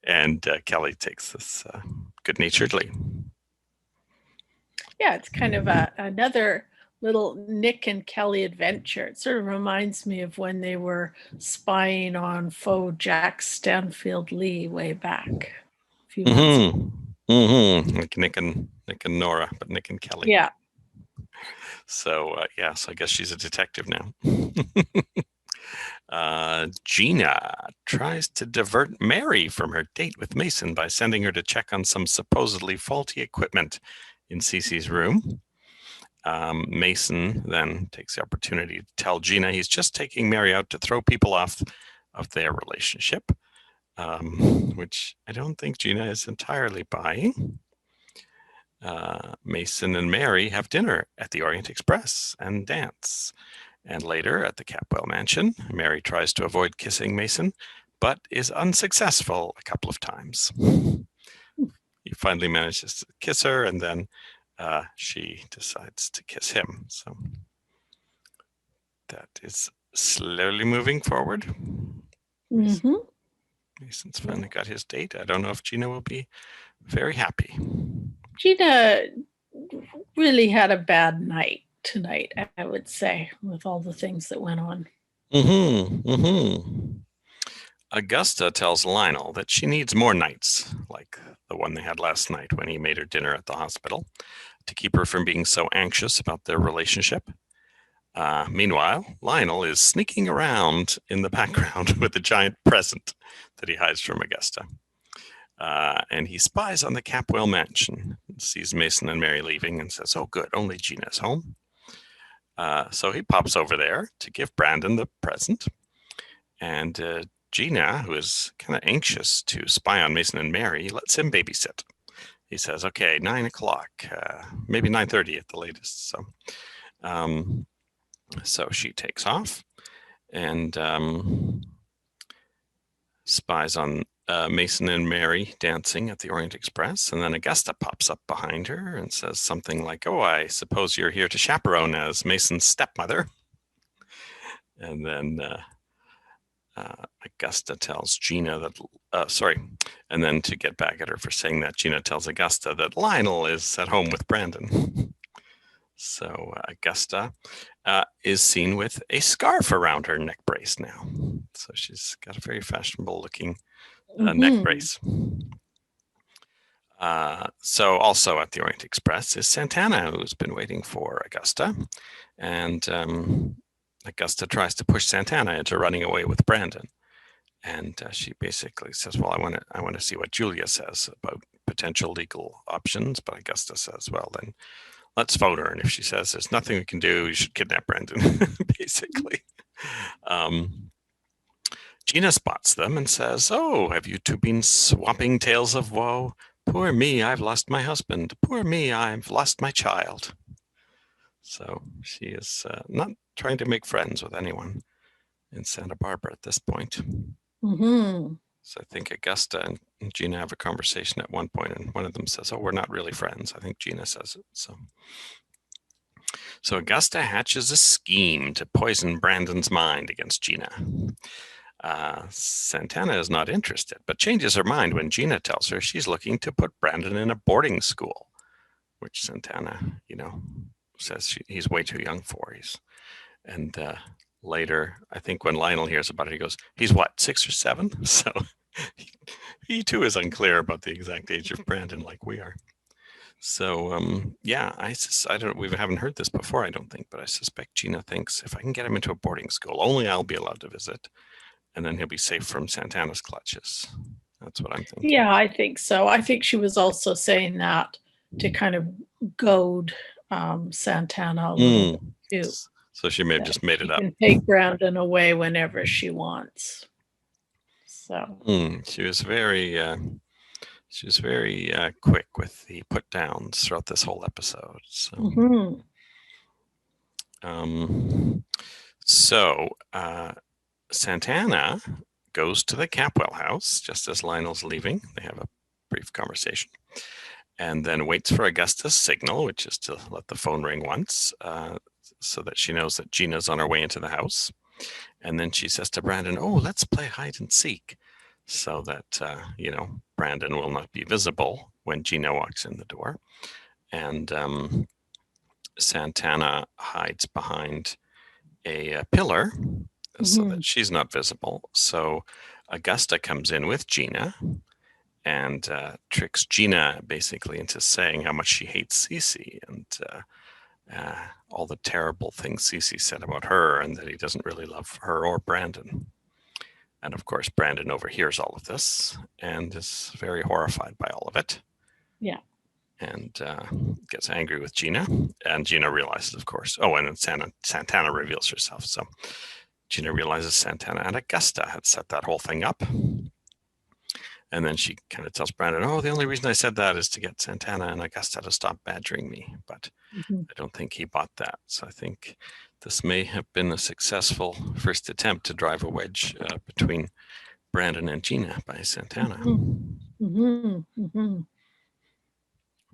And Kelly takes this good-naturedly. Yeah, it's kind of another little Nick and Kelly adventure. It sort of reminds me of when they were spying on faux Jack Stanfield Lee way back a few months ago. Like Nick and Nora, but Nick and Kelly. Yeah. So so I guess she's a detective now. Gina tries to divert Mary from her date with Mason by sending her to check on some supposedly faulty equipment in Cece's room. Mason then takes the opportunity to tell Gina he's just taking Mary out to throw people off of their relationship, which I don't think Gina is entirely buying. Mason and Mary have dinner at the Orient Express and dance. And later at the Capwell mansion, Mary tries to avoid kissing Mason, but is unsuccessful a couple of times. He finally manages to kiss her, and then she decides to kiss him. So that is slowly moving forward. Mason's finally got his date. I don't know if Gina will be very happy. Gina really had a bad night tonight, I would say, with all the things that went on. Augusta tells Lionel that she needs more nights, like the one they had last night when he made her dinner at the hospital, to keep her from being so anxious about their relationship. Meanwhile, Lionel is sneaking around in the background with a giant present that he hides from Augusta. And he spies on the Capwell mansion, sees Mason and Mary leaving, and says, "Oh, good, only Gina's home." So he pops over there to give Brandon the present. And Gina, who is kind of anxious to spy on Mason and Mary, lets him babysit. he says, okay, 9 o'clock, maybe 9:30 at the latest. So she takes off and spies on Mason and Mary dancing at the Orient Express. And then Augusta pops up behind her and says something like, oh, I suppose you're here to chaperone as Mason's stepmother. And then Augusta tells Gina that, and then to get back at her for saying that, Gina tells Augusta that Lionel is at home with Brandon. So Augusta is seen with a scarf around her neck brace now. So she's got a very fashionable looking neck brace. So also at the Orient Express is Santana, who's been waiting for Augusta. And Augusta tries to push Santana into running away with Brandon. And she basically says, well, I want to see what Julia says about potential legal options. But Augusta says, well, then let's phone her. And if she says there's nothing we can do, you should kidnap Brandon, basically. Gina spots them and says, oh, have you two been swapping tales of woe? Poor me, I've lost my husband. Poor me, I've lost my child. So she is not trying to make friends with anyone in Santa Barbara at this point. So I think Augusta and Gina have a conversation at one point, and one of them says, oh, we're not really friends. I think Gina says it. So Augusta hatches a scheme to poison Brandon's mind against Gina. Santana is not interested, but changes her mind when Gina tells her she's looking to put Brandon in a boarding school, which Santana, says he's way too young for. And later, I think when Lionel hears about it, he goes, he's what, 6 or 7? So he too is unclear about the exact age of Brandon, like we are. So yeah, I don't. We haven't heard this before, I don't think, but I suspect Gina thinks if I can get him into a boarding school, only I'll be allowed to visit, and then he'll be safe from Santana's clutches. That's what I'm thinking. Yeah, I think so. I think she was also saying that to kind of goad Santana a little bit too. So she may have just made it up. She can take Brandon away whenever she wants. So she was very quick with the put downs throughout this whole episode. So, Santana goes to the Capwell house just as Lionel's leaving. They have a brief conversation, and then waits for Augusta's signal, which is to let the phone ring once, so that she knows that Gina's on her way into the house. And then she says to Brandon, oh, let's play hide and seek, so that, Brandon will not be visible when Gina walks in the door. And Santana hides behind a pillar so that she's not visible. So Augusta comes in with Gina and tricks Gina basically into saying how much she hates Cece and all the terrible things Cece said about her, and that he doesn't really love her or Brandon. And of course, Brandon overhears all of this and is very horrified by all of it. Yeah. And gets angry with Gina. And Gina realizes, of course, and then Santana reveals herself. So Gina realizes Santana and Augusta had set that whole thing up. And then she kind of tells Brandon, the only reason I said that is to get Santana and Augusta to stop badgering me. But I don't think he bought that. So I think this may have been a successful first attempt to drive a wedge between Brandon and Gina by Santana.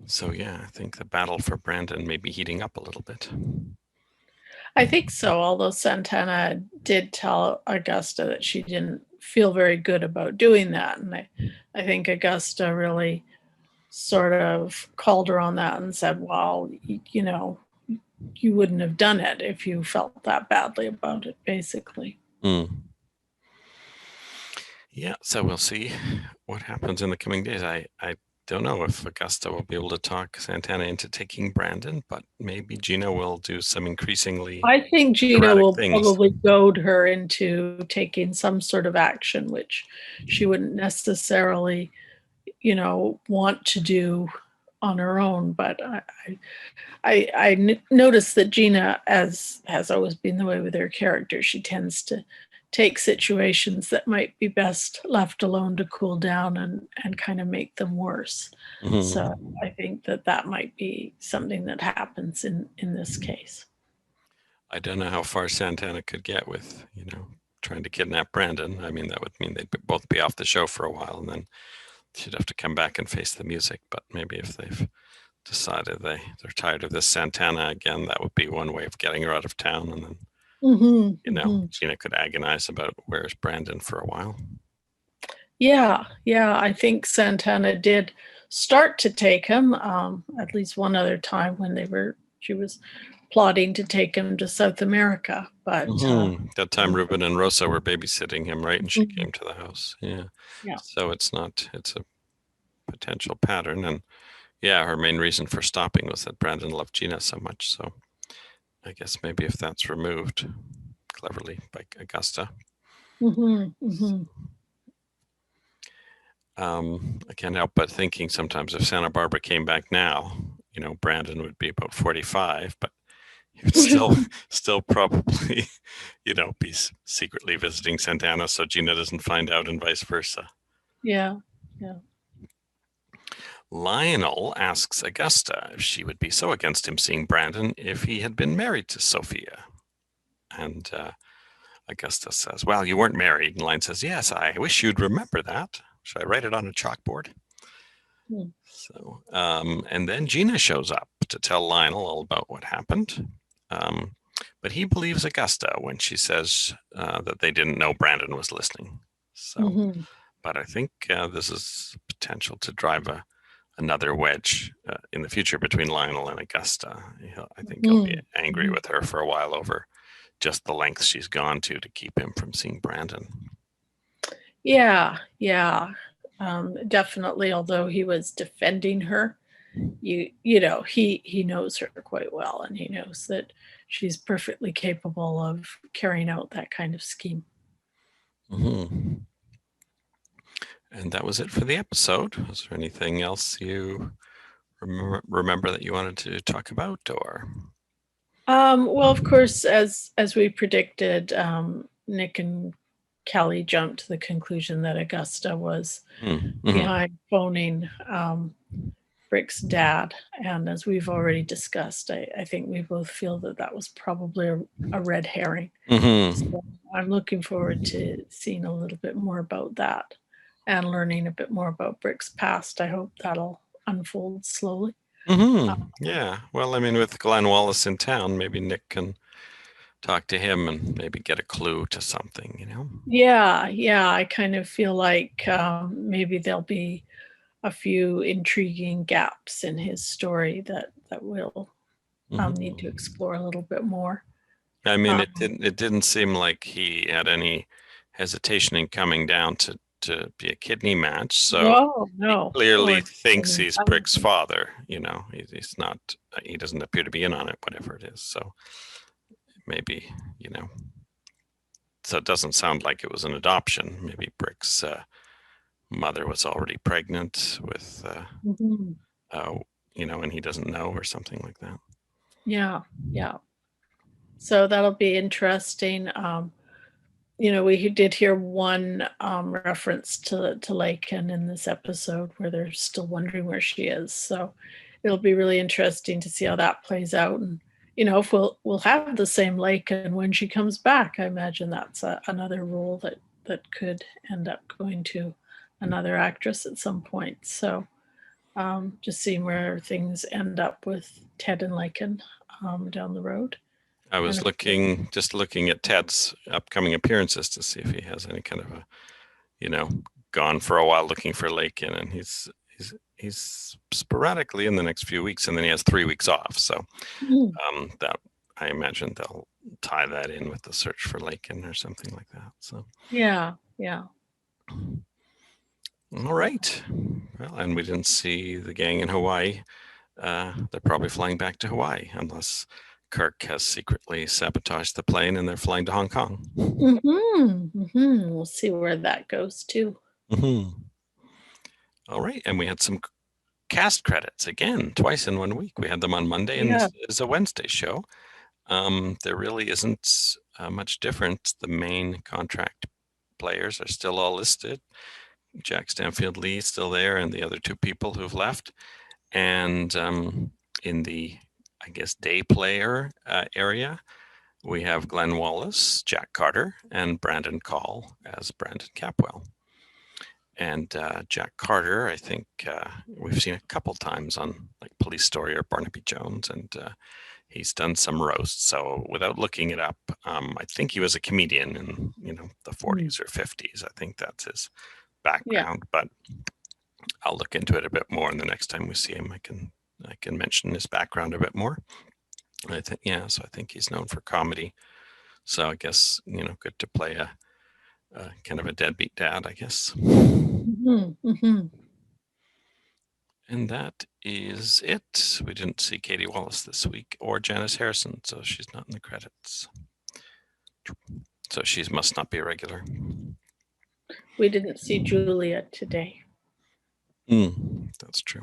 So yeah, I think the battle for Brandon may be heating up a little bit. I think so, although Santana did tell Augusta that she didn't feel very good about doing that. And I think Augusta really sort of called her on that and said, well, you wouldn't have done it if you felt that badly about it, basically. Yeah, so we'll see what happens in the coming days. I don't know if Augusta will be able to talk Santana into taking Brandon, but maybe Gina will do some increasingly I think Gina will things. probably goad her into taking some sort of action, which she wouldn't necessarily, want to do on her own. But I noticed that Gina, as has always been the way with her character, she tends to take situations that might be best left alone to cool down and kind of make them worse. So I think that might be something that happens in this case. I don't know how far Santana could get with, trying to kidnap Brandon. I mean, that would mean they'd both be off the show for a while, and then she'd have to come back and face the music. But maybe if they've decided they're tired of this Santana again, that would be one way of getting her out of town. And then, Gina could agonize about where's Brandon for a while. Yeah, I think Santana did start to take him at least one other time when she was plotting to take him to South America. But that time Ruben and Rosa were babysitting him, right? And she came to the house. Yeah. So it's a potential pattern. And yeah, her main reason for stopping was that Brandon loved Gina so much. So I guess maybe if that's removed cleverly by Augusta. I can't help but thinking sometimes if Santa Barbara came back now, Brandon would be about 45, but he would still probably, be secretly visiting Santana so Gina doesn't find out and vice versa. Yeah. Lionel asks Augusta if she would be so against him seeing Brandon if he had been married to Sophia. And Augusta says, well, you weren't married. And Lionel says, yes, I wish you'd remember that. Should I write it on a chalkboard? So, and then Gina shows up to tell Lionel all about what happened. But he believes Augusta when she says that they didn't know Brandon was listening. So, but I think this is potential to drive another wedge in the future between Lionel and Augusta. I think he'll be angry with her for a while over just the lengths she's gone to keep him from seeing Brandon. Yeah. Definitely. Although he was defending her, he knows her quite well, and he knows that she's perfectly capable of carrying out that kind of scheme. And that was it for the episode. Was there anything else you remember that you wanted to talk about, or? Well, of course, as we predicted, Nick and Kelly jumped to the conclusion that Augusta was behind phoning Brick's dad. And as we've already discussed, I think we both feel that was probably a red herring. So I'm looking forward to seeing a little bit more about that and learning a bit more about Brick's past. I hope that'll unfold slowly. Yeah. Well, I mean, with Glenn Wallace in town, maybe Nick can talk to him and maybe get a clue to something, Yeah. I kind of feel like maybe there'll be a few intriguing gaps in his story that we'll need to explore a little bit more. I mean, it didn't seem like he had any hesitation in coming down to be a kidney match. So no. He clearly thinks he's Brick's father. He's not. He doesn't appear to be in on it, whatever it is. So maybe So it doesn't sound like it was an adoption. Maybe Brick's mother was already pregnant with, and he doesn't know, or something like that. Yeah. So that'll be interesting. We did hear one reference to Lakin in this episode where they're still wondering where she is. So it'll be really interesting to see how that plays out. And, if we'll have the same Lakin when she comes back. I imagine that's another role that could end up going to another actress at some point. So just seeing where things end up with Ted and Lakin down the road. I was looking at Ted's upcoming appearances to see if he has any kind of gone for a while looking for Lakin, and he's sporadically in the next few weeks, and then he has 3 weeks off. So that I imagine they'll tie that in with the search for Lakin or something like that. So yeah. All right. Well, and we didn't see the gang in Hawaii. They're probably flying back to Hawaii unless Kirk has secretly sabotaged the plane and they're flying to Hong Kong. We'll see where that goes too. All right. And we had some cast credits again, twice in 1 week. We had them on Monday, and this is a Wednesday show. There really isn't much different. The main contract players are still all listed. Jack Stanfield Lee is still there, and the other two people who've left. And in the, I guess, day player area, we have Glenn Wallace, Jack Carter, and Brandon Call as Brandon Capwell. And Jack Carter, I think we've seen a couple times on like Police Story or Barnaby Jones, and he's done some roasts. So without looking it up, I think he was a comedian in the 40s or 50s. I think that's his background. Yeah. But I'll look into it a bit more, and the next time we see him, I can mention his background a bit more. I think so I think he's known for comedy. So I guess good to play a kind of a deadbeat dad, I guess. Mm-hmm. Mm-hmm. And that is it. We didn't see Katie Wallace this week or Janice Harrison, so she's not in the credits. So she must not be a regular. We didn't see Julia today. That's true.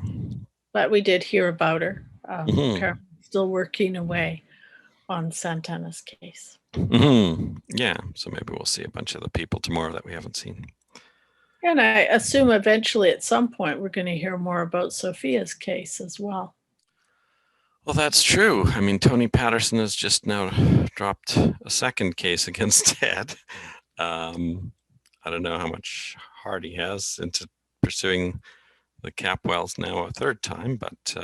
But we did hear about her. Apparently still working away on Santana's case. Mm-hmm. Yeah, so maybe we'll see a bunch of the people tomorrow that we haven't seen. And I assume eventually at some point we're going to hear more about Sophia's case as well. Well, that's true. I mean, Tony Patterson has just now dropped a second case against Ted. I don't know how much heart he has into pursuing the Capwells now a third time, but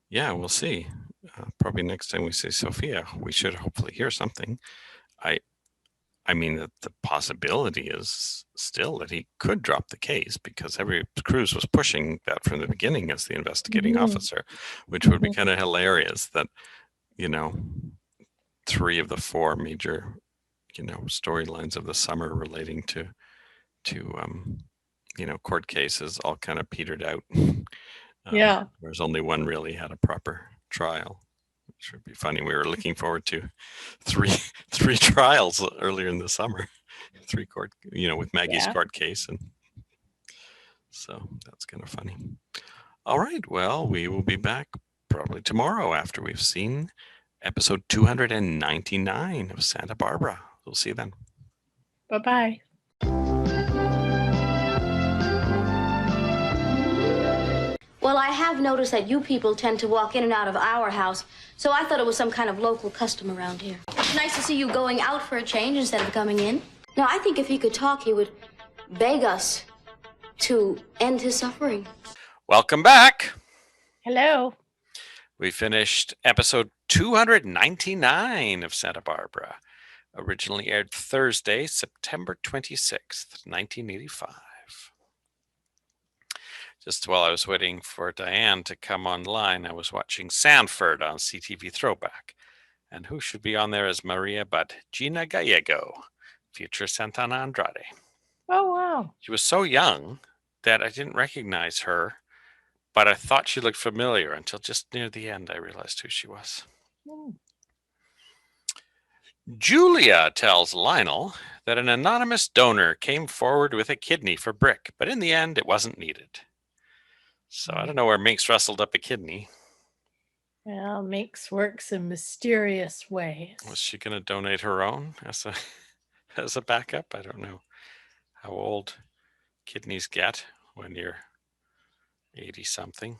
yeah, we'll see. Probably next time we see Sophia, we should hopefully hear something. I mean, that the possibility is still that he could drop the case, because Cruz was pushing that from the beginning as the investigating officer, which would be kind of hilarious that, 3 of the 4 major, storylines of the summer relating to court cases all kind of petered out. Yeah. Whereas only one really had a proper trial. Which would be funny. We were looking forward to three trials earlier in the summer, 3 court, with Maggie's court case, and so that's kind of funny. All right, well, we will be back probably tomorrow after we've seen episode 299 of Santa Barbara. We'll see you then. Bye-bye. Well, I have noticed that you people tend to walk in and out of our house, so I thought it was some kind of local custom around here. It's nice to see you going out for a change instead of coming in. Now, I think if he could talk, he would beg us to end his suffering. Welcome back. Hello. We finished episode 299 of Santa Barbara. Originally aired Thursday, September 26th, 1985. Just while I was waiting for Diane to come online, I was watching Sanford on CTV Throwback. And who should be on there as Maria but Gina Gallego, future Santana Andrade. Oh, wow. She was so young that I didn't recognize her, but I thought she looked familiar until just near the end I realized who she was. Julia tells Lionel that an anonymous donor came forward with a kidney for Brick, but in the end it wasn't needed. So I don't know where Minx rustled up a kidney. Well, Minx works in mysterious ways. Was she going to donate her own as a backup? I don't know how old kidneys get when you're 80-something.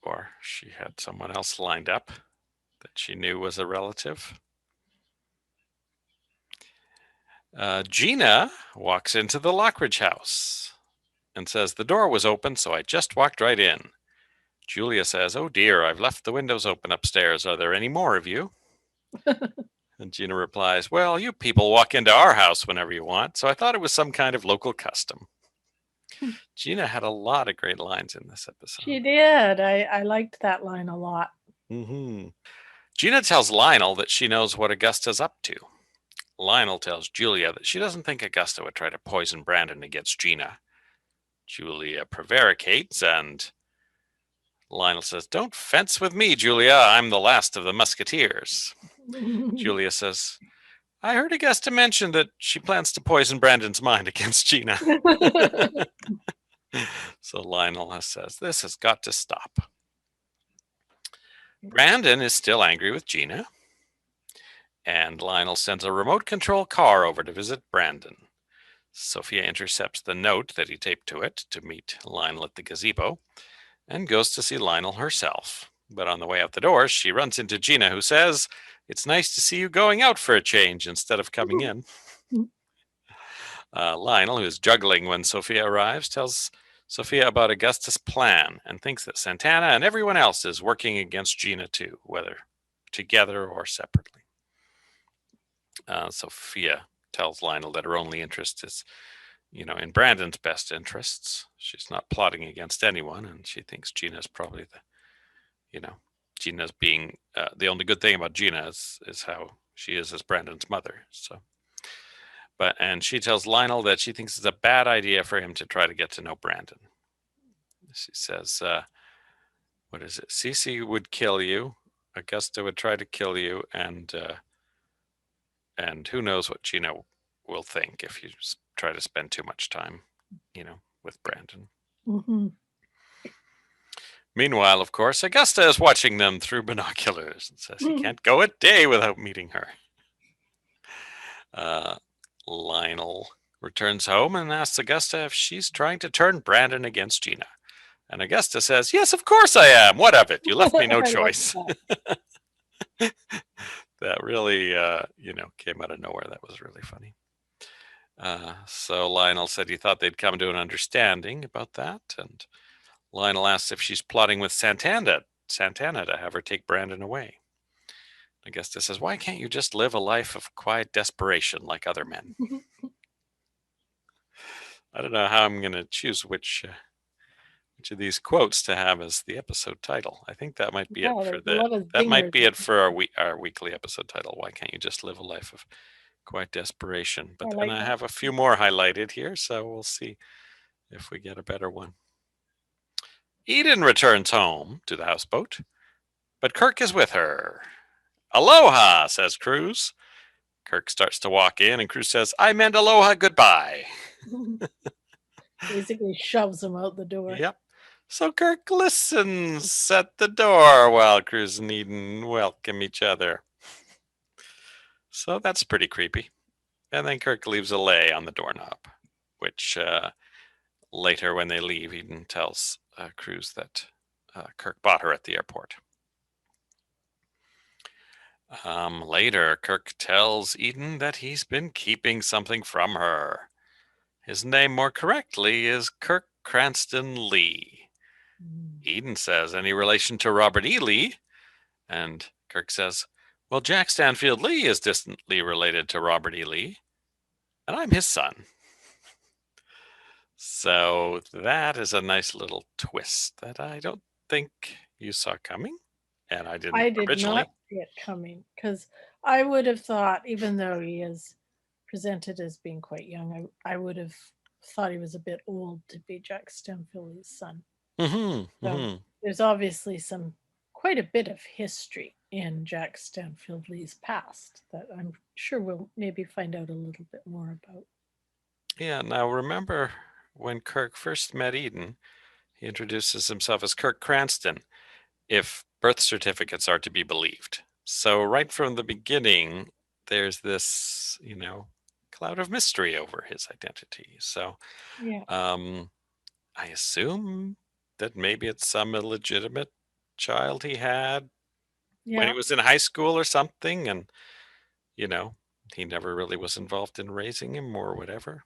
Or she had someone else lined up that she knew was a relative. Gina walks into the Lockridge house and says, the door was open, so I just walked right in. Julia says, oh dear, I've left the windows open upstairs. Are there any more of you? And Gina replies, well, you people walk into our house whenever you want, so I thought it was some kind of local custom. Gina had a lot of great lines in this episode. She did. I liked that line a lot. Mm-hmm. Gina tells Lionel that she knows what Augusta's up to. Lionel tells Julia that she doesn't think Augusta would try to poison Brandon against Gina. Julia prevaricates, and Lionel says, don't fence with me, Julia. I'm the last of the Musketeers. Julia says, I heard Augusta mention that she plans to poison Brandon's mind against Gina. So Lionel says, this has got to stop. Brandon is still angry with Gina. And Lionel sends a remote control car over to visit Brandon. Sophia intercepts the note that he taped to it to meet Lionel at the gazebo and goes to see Lionel herself. But on the way out the door, she runs into Gina, who says, "It's nice to see you going out for a change instead of coming in." Lionel, who's juggling when Sophia arrives, tells Sophia about Augustus' plan and thinks that Santana and everyone else is working against Gina too, whether together or separately. Sophia tells Lionel that her only interest is, in Brandon's best interests. She's not plotting against anyone, and she thinks Gina's probably Gina's being the only good thing about Gina is how she is as Brandon's mother. So, and she tells Lionel that she thinks it's a bad idea for him to try to get to know Brandon. She says, "What is it? Cece would kill you. Augusta would try to kill you, and who knows what Gina will think if you try to spend too much time, with Brandon." Mm-hmm. Meanwhile, of course, Augusta is watching them through binoculars and says he can't go a day without meeting her. Lionel returns home and asks Augusta if she's trying to turn Brandon against Gina. And Augusta says, "Yes, of course I am. What of it? You left me no choice." That really, came out of nowhere. That was really funny. So Lionel said he thought they'd come to an understanding about that. And Lionel asks if she's plotting with Santana to have her take Brandon away. Augusta says, "Why can't you just live a life of quiet desperation like other men?" I don't know how I'm going to choose which of these quotes to have as the episode title. I think that might be it for our weekly episode title. Why can't you just live a life of quiet desperation? But then I have a few more highlighted here, so we'll see if we get a better one. Eden returns home to the houseboat, but Kirk is with her. "Aloha," says Cruz. Kirk starts to walk in, and Cruz says, "I meant aloha goodbye." Basically shoves him out the door. Yep. So Kirk listens at the door while Cruz and Eden welcome each other. So that's pretty creepy. And then Kirk leaves a lei on the doorknob, which later when they leave, Eden tells Cruz that Kirk bought her at the airport. Later, Kirk tells Eden that he's been keeping something from her. His name, more correctly, is Kirk Cranston Lee. Eden says, "Any relation to Robert E. Lee?" And Kirk says, "Well, Jack Stanfield Lee is distantly related to Robert E. Lee, and I'm his son." So that is a nice little twist that I don't think you saw coming, and I didn't originally. Not see it coming, because I would have thought, even though he is presented as being quite young, I would have thought he was a bit old to be Jack Stanfield Lee's son. There's obviously quite a bit of history in Jack Stanfield Lee's past that I'm sure we'll maybe find out a little bit more about. Yeah, now remember when Kirk first met Eden, he introduces himself as Kirk Cranston, if birth certificates are to be believed. So right from the beginning, there's this, cloud of mystery over his identity. So I assume that maybe it's some illegitimate child he had when he was in high school or something, and he never really was involved in raising him or whatever.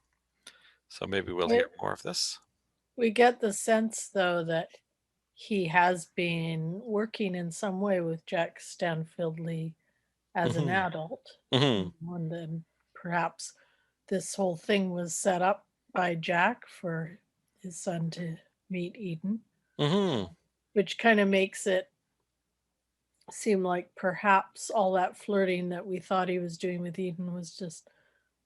So maybe we'll hear more of this. We get the sense, though, that he has been working in some way with Jack Stanfield Lee as an adult. And then perhaps this whole thing was set up by Jack for his son to meet Eden, which kind of makes it seem like perhaps all that flirting that we thought he was doing with Eden was just,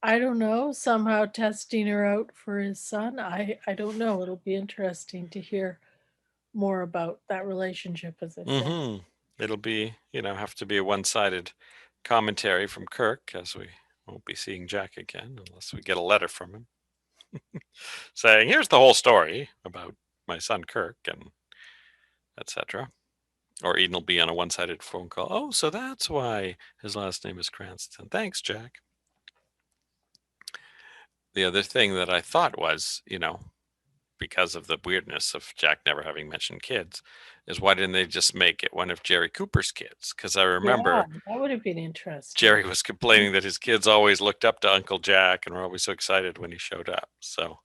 I don't know, somehow testing her out for his son. I don't know. It'll be interesting to hear more about that relationship, as I said. It'll be, have to be a one-sided commentary from Kirk, as we won't be seeing Jack again unless we get a letter from him saying, "Here's the whole story about my son Kirk," and etc. Or Eden will be on a one-sided phone call. Oh, so that's why his last name is Cranston. Thanks, Jack. The other thing that I thought was, because of the weirdness of Jack never having mentioned kids, is why didn't they just make it one of Jerry Cooper's kids? Because I remember that would have been interesting. Jerry was complaining that his kids always looked up to Uncle Jack and were always so excited when he showed up. So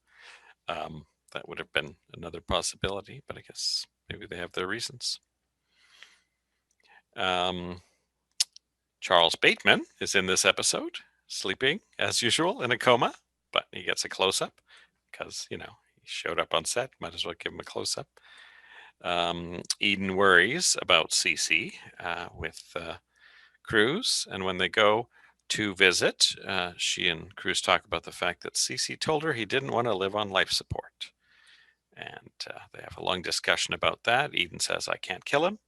that would have been another possibility, but I guess maybe they have their reasons. Charles Bateman is in this episode, sleeping as usual in a coma, but he gets a close-up because, he showed up on set. Might as well give him a close-up. Eden worries about Cece with Cruz, and when they go to visit, she and Cruz talk about the fact that Cece told her he didn't want to live on life support. And they have a long discussion about that. Eden says, I can't kill him.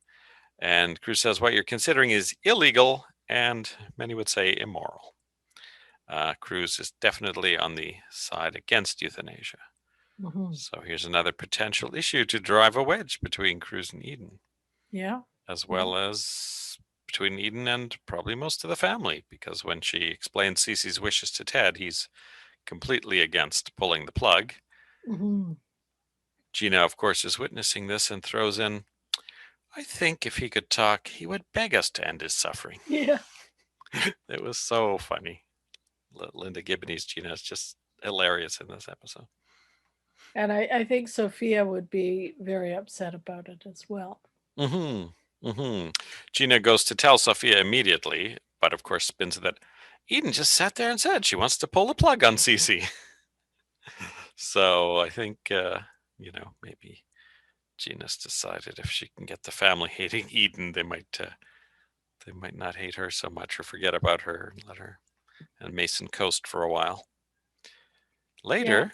And Cruz says, what you're considering is illegal, and many would say immoral. Cruz is definitely on the side against euthanasia. Mm-hmm. So here's another potential issue to drive a wedge between Cruz and Eden. Yeah. As well as between Eden and probably most of the family, because when she explains Cece's wishes to Ted, he's completely against pulling the plug. Mm-hmm. Gina, of course, is witnessing this and throws in, I think if he could talk, he would beg us to end his suffering. Yeah. It was so funny. Linda Gibney's Gina is just hilarious in this episode. And I think Sophia would be very upset about it as well. Gina goes to tell Sophia immediately, but of course spins that Eden just sat there and said she wants to pull the plug on Cece. So I think, maybe Gina's decided if she can get the family hating Eden, they might not hate her so much or forget about her and let her and Mason coast for a while. Later,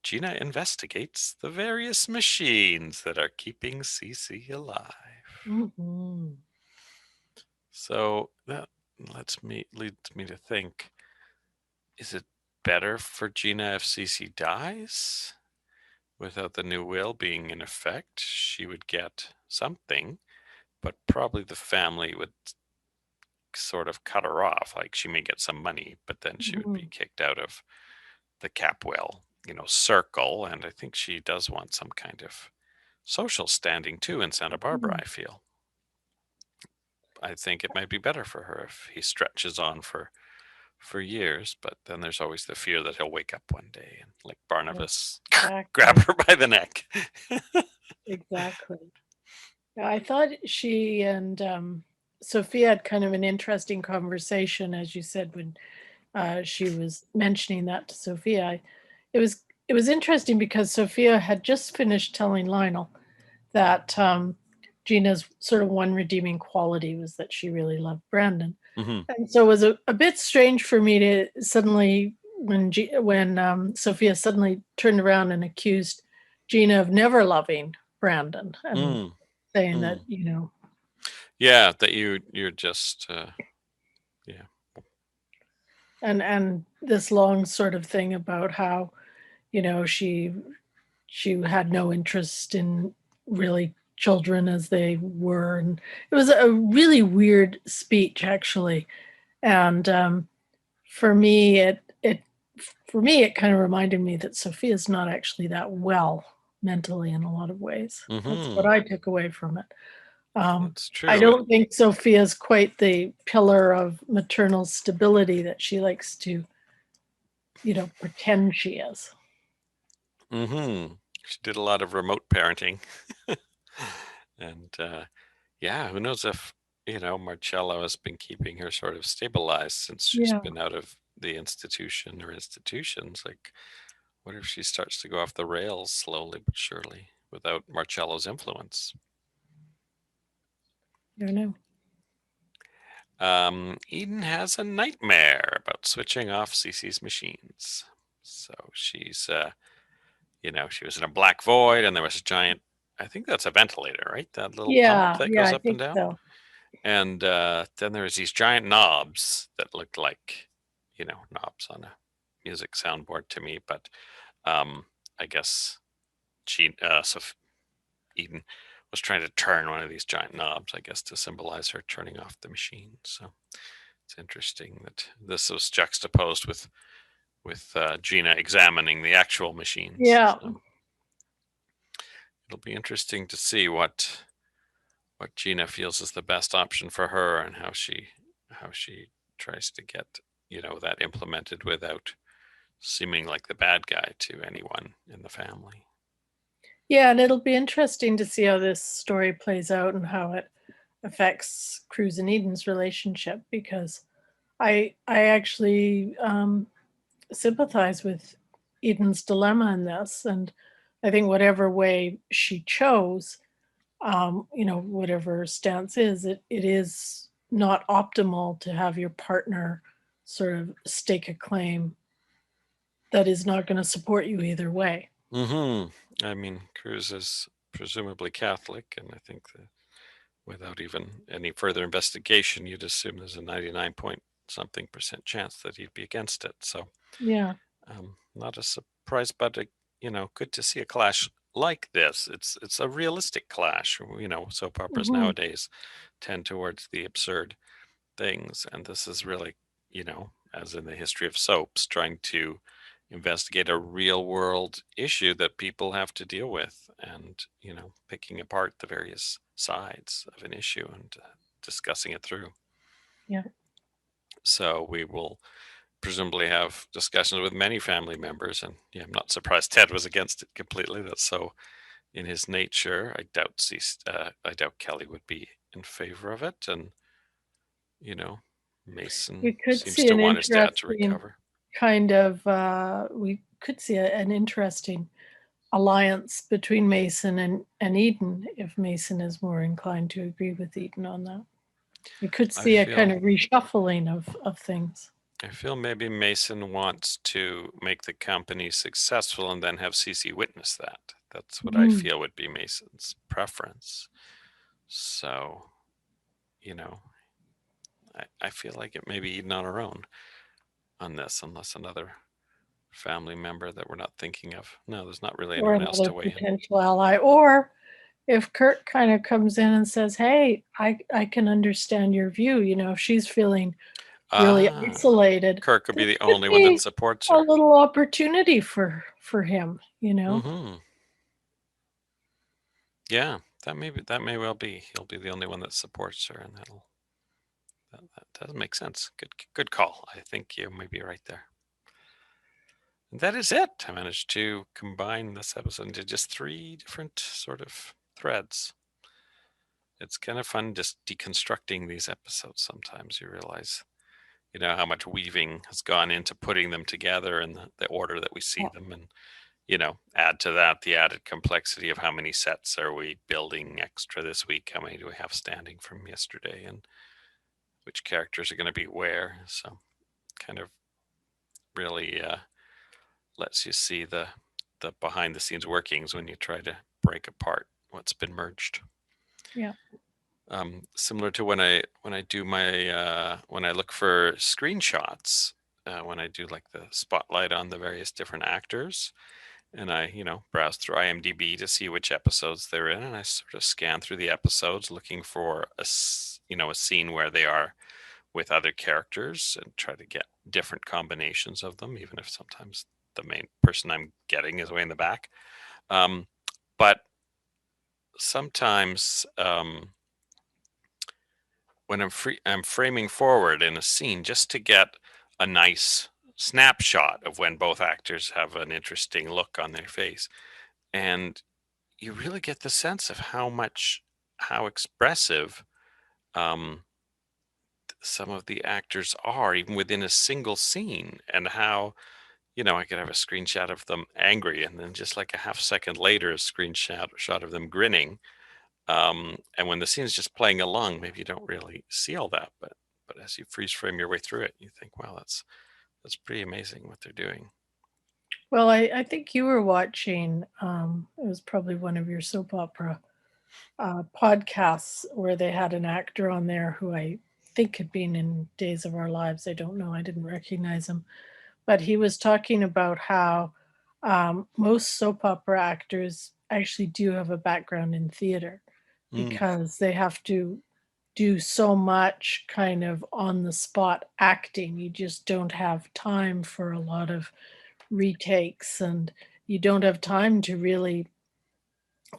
Gina investigates the various machines that are keeping Cece alive. Mm-hmm. So that leads me to think, is it better for Gina if Cece dies? Without the new will being in effect, she would get something, but probably the family would sort of cut her off. Like she may get some money, but then she would be kicked out of the Capwell, circle. And I think she does want some kind of social standing too in Santa Barbara, I feel. I think it might be better for her if he stretches on for years, but then there's always the fear that he'll wake up one day and, like Barnabas, grab her by the neck. Exactly. I thought she and Sophia had kind of an interesting conversation, as you said, when she was mentioning that to Sophia. It was interesting because Sophia had just finished telling Lionel that Gina's sort of one redeeming quality was that she really loved Brandon. And so it was a bit strange for me to suddenly, when Sophia suddenly turned around and accused Gina of never loving Brandon and saying that, Yeah, that you're just, yeah. And this long sort of thing about how, she had no interest in really children as they were, and it was a really weird speech actually. And for me it kind of reminded me that Sophia's not actually that well mentally in a lot of ways. That's what I took away from it. That's true. I don't think Sophia's quite the pillar of maternal stability that she likes to pretend she is. She did a lot of remote parenting. And who knows if, Marcello has been keeping her sort of stabilized since she's been out of the institution or institutions. Like, what if she starts to go off the rails slowly but surely without Marcello's influence? I don't know. Eden has a nightmare about switching off Cece's machines. So she's, she was in a black void and there was a giant, I think that's a ventilator, right? That little pump that goes up and down. So. And then there's these giant knobs that looked like, knobs on a music soundboard to me. But I guess Eden was trying to turn one of these giant knobs, I guess, to symbolize her turning off the machine. So it's interesting that this was juxtaposed with Gina examining the actual machines. Yeah. So it'll be interesting to see what Gina feels is the best option for her and how she tries to get that implemented without seeming like the bad guy to anyone in the family. Yeah, and it'll be interesting to see how this story plays out and how it affects Cruz and Eden's relationship, because I actually sympathize with Eden's dilemma in this, and I think whatever way she chose, whatever her stance is, it is not optimal to have your partner sort of stake a claim that is not going to support you either way. I mean, Cruz is presumably Catholic, and I think that without even any further investigation, you'd assume there's a 99 point something percent chance that he'd be against it. So Yeah. not a surprise, but good to see a clash like this. It's a realistic clash. Soap operas nowadays tend towards the absurd things, and this is really, as in the history of soaps, trying to investigate a real world issue that people have to deal with, and picking apart the various sides of an issue and discussing it through. Yeah. So we will presumably have discussions with many family members, and I'm not surprised Ted was against it completely. That's so in his nature. I doubt Kelly would be in favor of it, and Mason We could seems see to an want his dad to interesting recover. kind of we could see an interesting alliance between Mason and Eden if Mason is more inclined to agree with Eden on that. We could see a kind of reshuffling of things. I feel maybe Mason wants to make the company successful and then have Cece witness that. That's what I feel would be Mason's preference. So, I feel like it may be Eden on her own on this, unless another family member that we're not thinking of. No, there's not really anyone else to weigh in. Potential ally, or if Kurt kind of comes in and says, "Hey, I can understand your view," if she's feeling really isolated, Kurt could be the only one that supports her. A little opportunity for him, Yeah, that may well be. He'll be the only one that supports her, and that does make sense. Good call. I think you may be right there. And that is it. I managed to combine this episode into just 3 different sort of threads. It's kind of fun just deconstructing these episodes. Sometimes you realize, how much weaving has gone into putting them together in the order that we see them, and add to that the added complexity of how many sets are we building extra this week, how many do we have standing from yesterday, and which characters are going to be where. So kind of really lets you see the behind the scenes workings when you try to break apart what's been merged. Yeah. Similar to when I do my when I look for screenshots, when I do like the spotlight on the various different actors, and I browse through IMDb to see which episodes they're in, and I sort of scan through the episodes looking for a scene where they are with other characters and try to get different combinations of them, even if sometimes the main person I'm getting is way in the back. But sometimes when I'm framing forward in a scene just to get a nice snapshot of when both actors have an interesting look on their face, and you really get the sense of how expressive some of the actors are, even within a single scene, and how I could have a screenshot of them angry, and then just like a half second later a shot of them grinning. And when the scene is just playing along, maybe you don't really see all that, but as you freeze frame your way through it, you think, wow, that's pretty amazing what they're doing. Well, I think you were watching, it was probably one of your soap opera podcasts where they had an actor on there who I think had been in Days of Our Lives. I don't know. I didn't recognize him. But he was talking about how most soap opera actors actually do have a background in theater. because they have to do so much kind of on the spot acting. You just don't have time for a lot of retakes, and you don't have time to really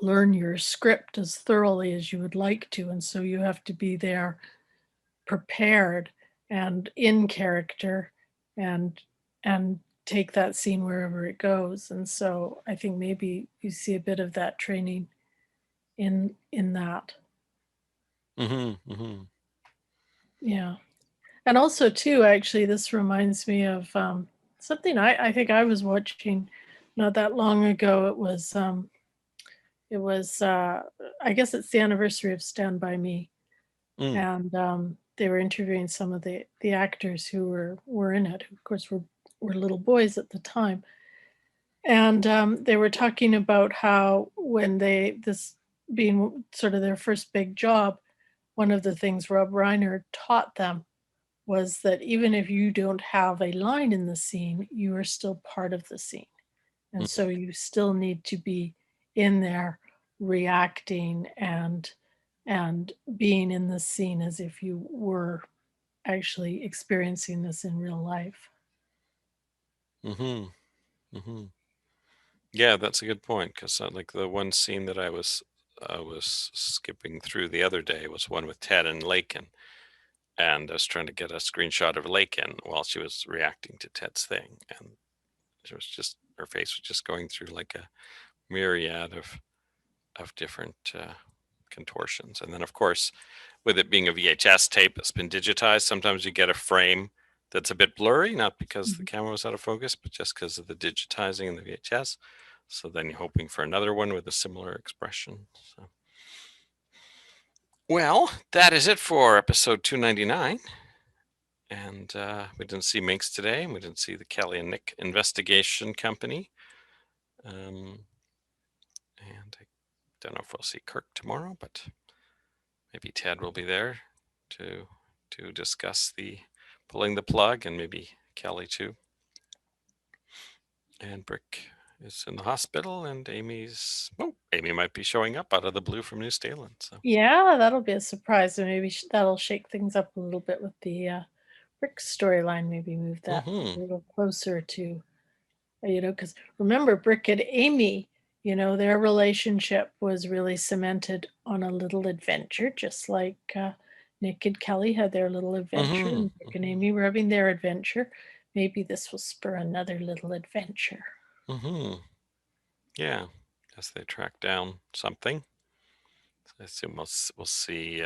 learn your script as thoroughly as you would like to. And so you have to be there prepared and in character and take that scene wherever it goes. And so I think maybe you see a bit of that training in that. Yeah. And also too, actually, this reminds me of something I think I was watching not that long ago. It was I guess it's the anniversary of Stand By Me. And they were interviewing some of the actors who were in it, who of course were little boys at the time. And they were talking about how when this being sort of their first big job, one of the things Rob Reiner taught them was that even if you don't have a line in the scene, you are still part of the scene. And so you still need to be in there reacting and being in the scene as if you were actually experiencing this in real life. Yeah, that's a good point, because like the one scene that I was skipping through the other day was one with Ted and Lakin, and I was trying to get a screenshot of Lakin while she was reacting to Ted's thing, and her face was just going through like a myriad of different contortions. And then of course, with it being a VHS tape that's been digitized, sometimes you get a frame that's a bit blurry, not because the camera was out of focus, but just because of the digitizing in the VHS. So then you're hoping for another one with a similar expression. So. Well, that is it for episode 299. And we didn't see Minx today, and we didn't see the Kelly and Nick Investigation Company. And I don't know if we'll see Kirk tomorrow, but maybe Ted will be there to discuss the pulling the plug, and maybe Kelly too. And Brick is in the hospital, and Amy might be showing up out of the blue from New Zealand. So Yeah, that'll be a surprise, and maybe that'll shake things up a little bit with the Brick storyline. Maybe move that a little closer to, because remember, Brick and Amy, their relationship was really cemented on a little adventure, just like Nick and Kelly had their little adventure, and Brick and Amy were having their adventure. Maybe this will spur another little adventure. Yeah, as they track down something. I assume we'll see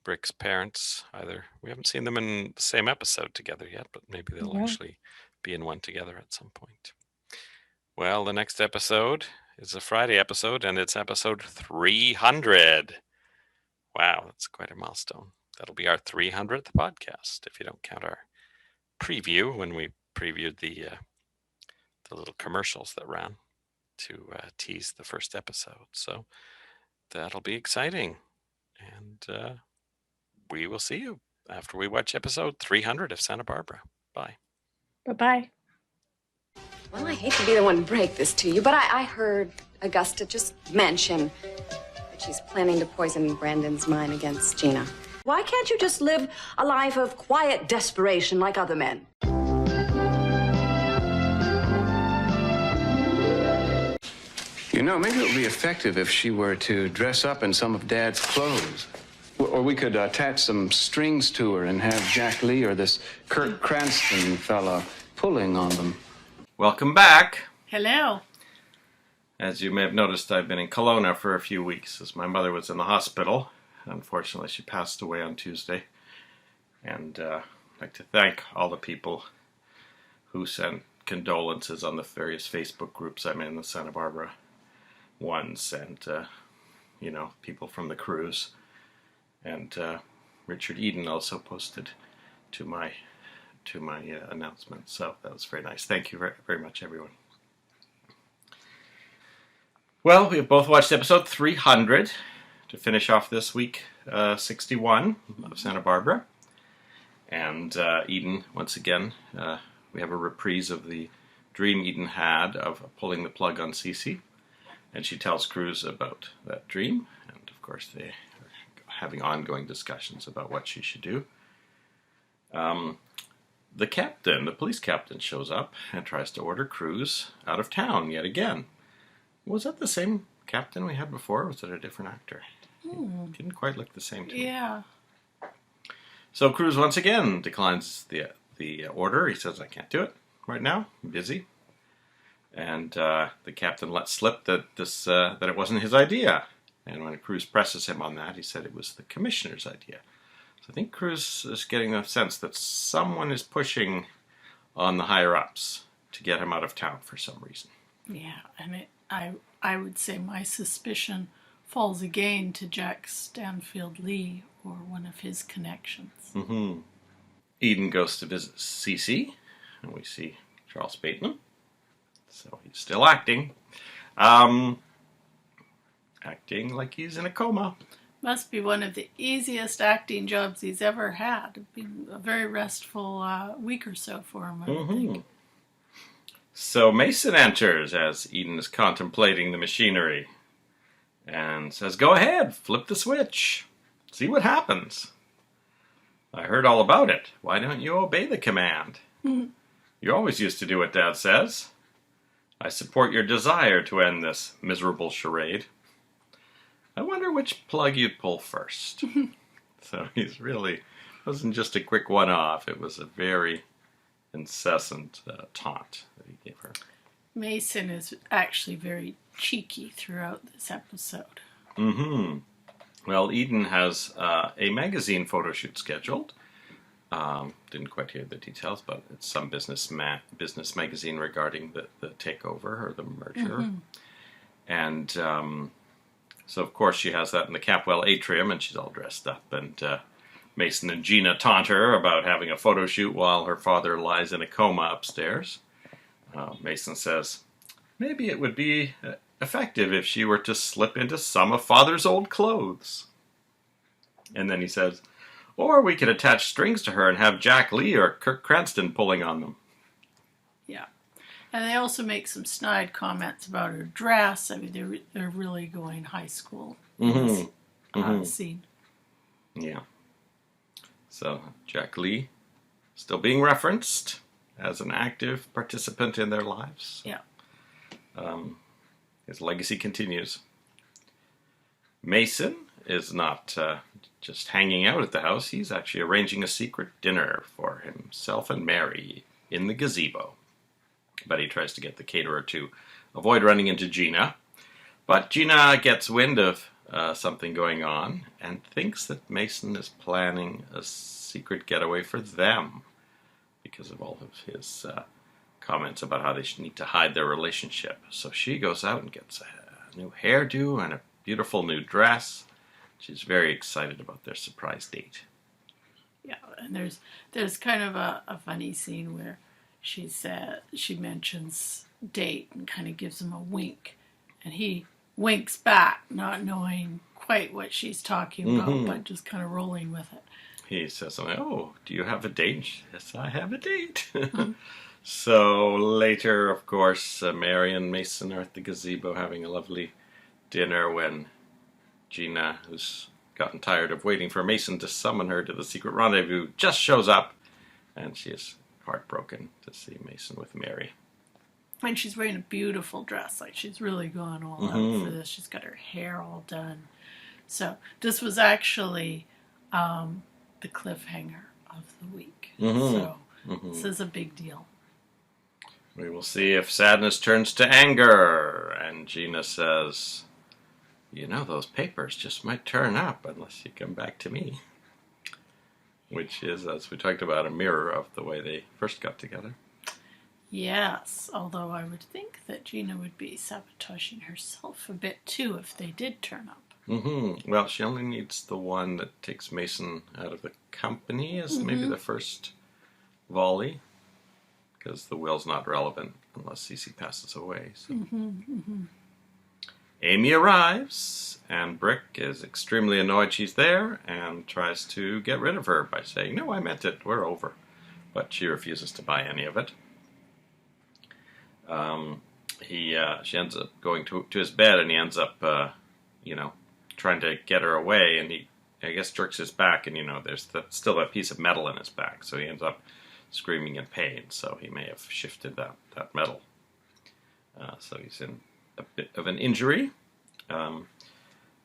Brick's parents either. We haven't seen them in the same episode together yet, but maybe they'll actually be in one together at some point. Well, the next episode is a Friday episode, and it's episode 300. Wow, that's quite a milestone. That'll be our 300th podcast, if you don't count our preview when we previewed the little commercials that ran to tease the first episode. So that'll be exciting. And we will see you after we watch episode 300 of Santa Barbara. Bye. Bye-bye. Well, I hate to be the one to break this to you, but I heard Augusta just mention that she's planning to poison Brandon's mind against Gina. Why can't you just live a life of quiet desperation like other men? Maybe it would be effective if she were to dress up in some of Dad's clothes. Or we could attach some strings to her and have Jack Lee or this Kurt Cranston fella pulling on them. Welcome back. Hello. As you may have noticed, I've been in Kelowna for a few weeks as my mother was in the hospital. Unfortunately, she passed away on Tuesday. And I'd like to thank all the people who sent condolences on the various Facebook groups I'm in, the Santa Barbara ones, and people from the cruise. And Richard Eden also posted to my announcement, so that was very nice. Thank you very, very much, everyone. Well, we have both watched episode 300 to finish off this week, 61 of Santa Barbara. And Eden, once again, we have a reprise of the dream Eden had of pulling the plug on Cece. And she tells Cruz about that dream. And of course, they are having ongoing discussions about what she should do. The police captain, shows up and tries to order Cruz out of town yet again. Was that the same captain we had before, or was it a different actor? It didn't quite look the same to me. Yeah. So Cruz once again declines the order. He says, I can't do it right now. I'm busy. And the captain lets slip that it wasn't his idea. And when Cruz presses him on that, he said it was the commissioner's idea. So I think Cruz is getting the sense that someone is pushing on the higher-ups to get him out of town for some reason. Yeah, and I would say my suspicion falls again to Jack Stanfield Lee or one of his connections. Mm-hmm. Eden goes to visit Cece, and we see Charles Bateman. So he's still acting. Acting like he's in a coma. Must be one of the easiest acting jobs he's ever had. It'd be a very restful week or so for him, I would think. So Mason enters as Eden is contemplating the machinery and says, go ahead, flip the switch. See what happens. I heard all about it. Why don't you obey the command? You always used to do what Dad says. I support your desire to end this miserable charade. I wonder which plug you'd pull first. So he's really, wasn't just a quick one-off. It was a very incessant taunt that he gave her. Mason is actually very cheeky throughout this episode. Well, Eden has a magazine photo shoot scheduled. Didn't quite hear the details, but it's some business magazine regarding the takeover or the merger. And so, of course, she has that in the Capwell atrium, and she's all dressed up. And Mason and Gina taunt her about having a photo shoot while her father lies in a coma upstairs. Mason says, maybe it would be effective if she were to slip into some of Father's old clothes. And then he says, or we could attach strings to her and have Jack Lee or Kirk Cranston pulling on them. Yeah. And they also make some snide comments about her dress. I mean, they're really going high school in this scene. Yeah. So Jack Lee still being referenced as an active participant in their lives. Yeah. His legacy continues. Mason is not just hanging out at the house. He's actually arranging a secret dinner for himself and Mary in the gazebo. But he tries to get the caterer to avoid running into Gina. But Gina gets wind of something going on and thinks that Mason is planning a secret getaway for them because of all of his comments about how they should need to hide their relationship. So she goes out and gets a new hairdo and a beautiful new dress. She's very excited about their surprise date. Yeah, and there's kind of a funny scene where she mentions date and kind of gives him a wink, and he winks back, not knowing quite what she's talking about, but just kind of rolling with it. He says something, oh, do you have a date? Yes, I have a date. So later, of course, Mary and Mason are at the gazebo having a lovely dinner when Gina, who's gotten tired of waiting for Mason to summon her to the secret rendezvous, just shows up, and she is heartbroken to see Mason with Mary. And she's wearing a beautiful dress. Like, she's really gone all out for this. She's got her hair all done. So this was actually the cliffhanger of the week. So this is a big deal. We will see if sadness turns to anger. And Gina says, you know, those papers just might turn up unless you come back to me. Which is, as we talked about, a mirror of the way they first got together. Yes, although I would think that Gina would be sabotaging herself a bit too if they did turn up. Well, she only needs the one that takes Mason out of the company as maybe the first volley, because the will's not relevant unless Cece passes away. So. Amy arrives, and Brick is extremely annoyed she's there and tries to get rid of her by saying, no, I meant it, we're over. But she refuses to buy any of it. She ends up going to his bed, and he ends up, trying to get her away, and he, I guess, jerks his back, and there's still a piece of metal in his back, so he ends up screaming in pain. So he may have shifted that metal. So he's in a bit of an injury.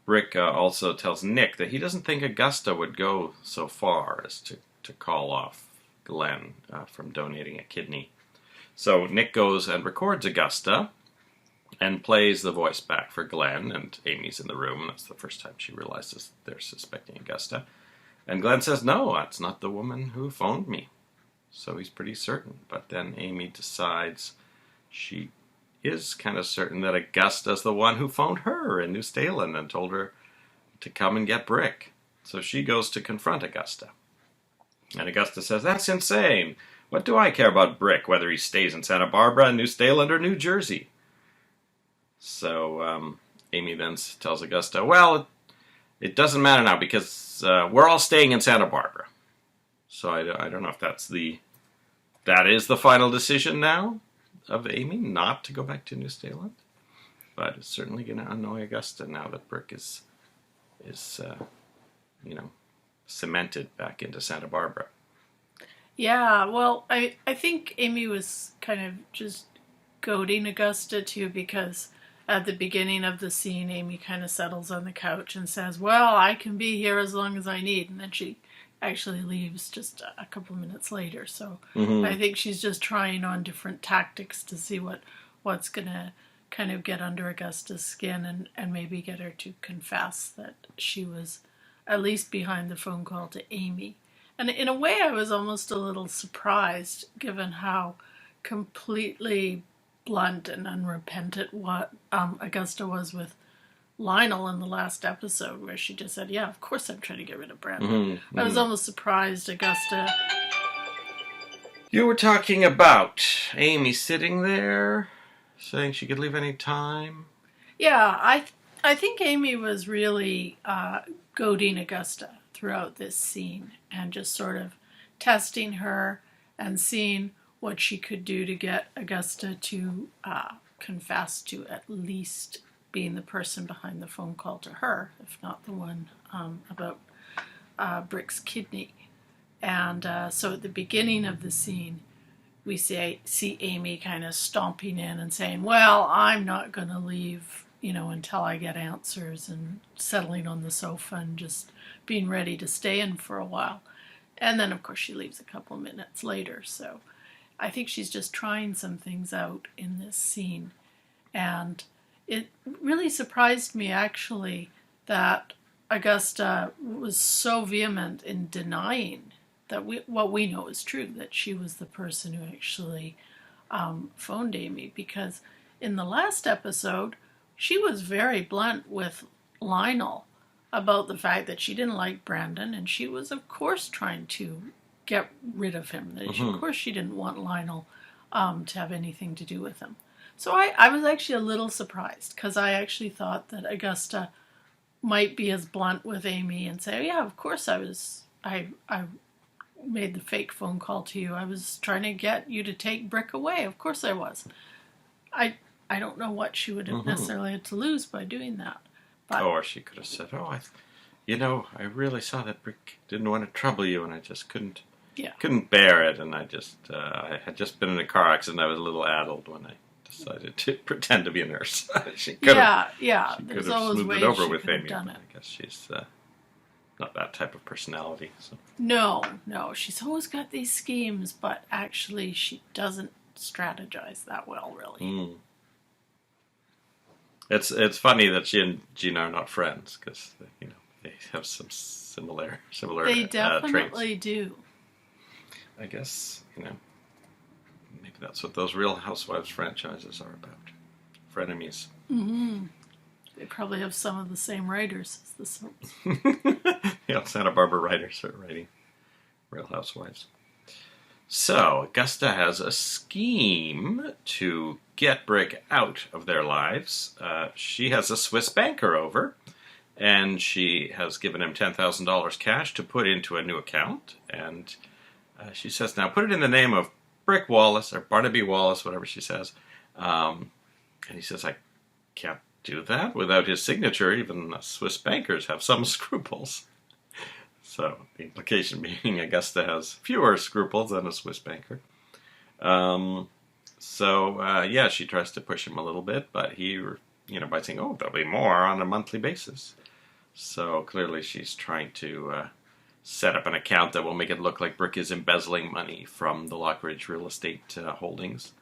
Brick also tells Nick that he doesn't think Augusta would go so far as to call off Glenn from donating a kidney. So Nick goes and records Augusta and plays the voice back for Glenn, and Amy's in the room. That's the first time she realizes they're suspecting Augusta. And Glenn says, no, that's not the woman who phoned me. So he's pretty certain. But then Amy decides she is kind of certain that Augusta's the one who phoned her in New Stalen and told her to come and get Brick. So she goes to confront Augusta. And Augusta says, that's insane. What do I care about Brick, whether he stays in Santa Barbara, New Stalen, or New Jersey? So Amy then tells Augusta, well, it doesn't matter now because we're all staying in Santa Barbara. So I don't know if that is the final decision now of Amy, not to go back to New Stalen. But it's certainly going to annoy Augusta now that Brick is cemented back into Santa Barbara. Yeah, well, I think Amy was kind of just goading Augusta too, because at the beginning of the scene, Amy kind of settles on the couch and says, well, I can be here as long as I need. And then she actually leaves just a couple of minutes later. So I think she's just trying on different tactics to see what's going to kind of get under Augusta's skin and maybe get her to confess that she was at least behind the phone call to Amy. And in a way, I was almost a little surprised, given how completely blunt and unrepentant what Augusta was with Lionel in the last episode, where she just said, yeah, of course I'm trying to get rid of Brandon. I was almost surprised Augusta... You were talking about Amy sitting there, saying she could leave any time. Yeah, I think Amy was really goading Augusta throughout this scene and just sort of testing her and seeing what she could do to get Augusta to confess to at least being the person behind the phone call to her, if not the one about Brick's kidney. And so at the beginning of the scene, we see Amy kind of stomping in and saying, well, I'm not going to leave, until I get answers, and settling on the sofa and just being ready to stay in for a while. And then, of course, she leaves a couple of minutes later. So I think she's just trying some things out in this scene. And it really surprised me, actually, that Augusta was so vehement in denying that what we know is true, that she was the person who actually phoned Amy. Because in the last episode, she was very blunt with Lionel about the fact that she didn't like Brandon, and she was, of course, trying to get rid of him. Of course, she didn't want Lionel to have anything to do with him. So I was actually a little surprised, because I actually thought that Augusta might be as blunt with Amy and say, yeah, of course I made the fake phone call to you. I was trying to get you to take Brick away. Of course I was. I don't know what she would have necessarily had to lose by doing that. But, or she could have said, I really saw that Brick didn't want to trouble you, and I just couldn't bear it, and I had just been in a car accident. I was a little addled when I decided to pretend to be a nurse. She could have There's always smoothed ways it over she with could have Amy, done but it. I guess she's not that type of personality. So. No, she's always got these schemes, but actually she doesn't strategize that well, really. It's funny that she and Gina are not friends, because they have some similar They definitely traits. do. I guess maybe that's what those Real Housewives franchises are about. Frenemies. They probably have some of the same writers as the soaps. Santa Barbara writers are writing Real Housewives. So, Augusta has a scheme to get Brick out of their lives. She has a Swiss banker over, and she has given him $10,000 cash to put into a new account. And she says, now put it in the name of Brick Wallace, or Barnaby Wallace, whatever she says. And he says, I can't do that without his signature. Even Swiss bankers have some scruples. So the implication being Augusta has fewer scruples than a Swiss banker. Yeah, she tries to push him a little bit, but he, by saying, oh, there'll be more on a monthly basis. So clearly she's trying to set up an account that will make it look like Brick is embezzling money from the Lockridge real estate holdings.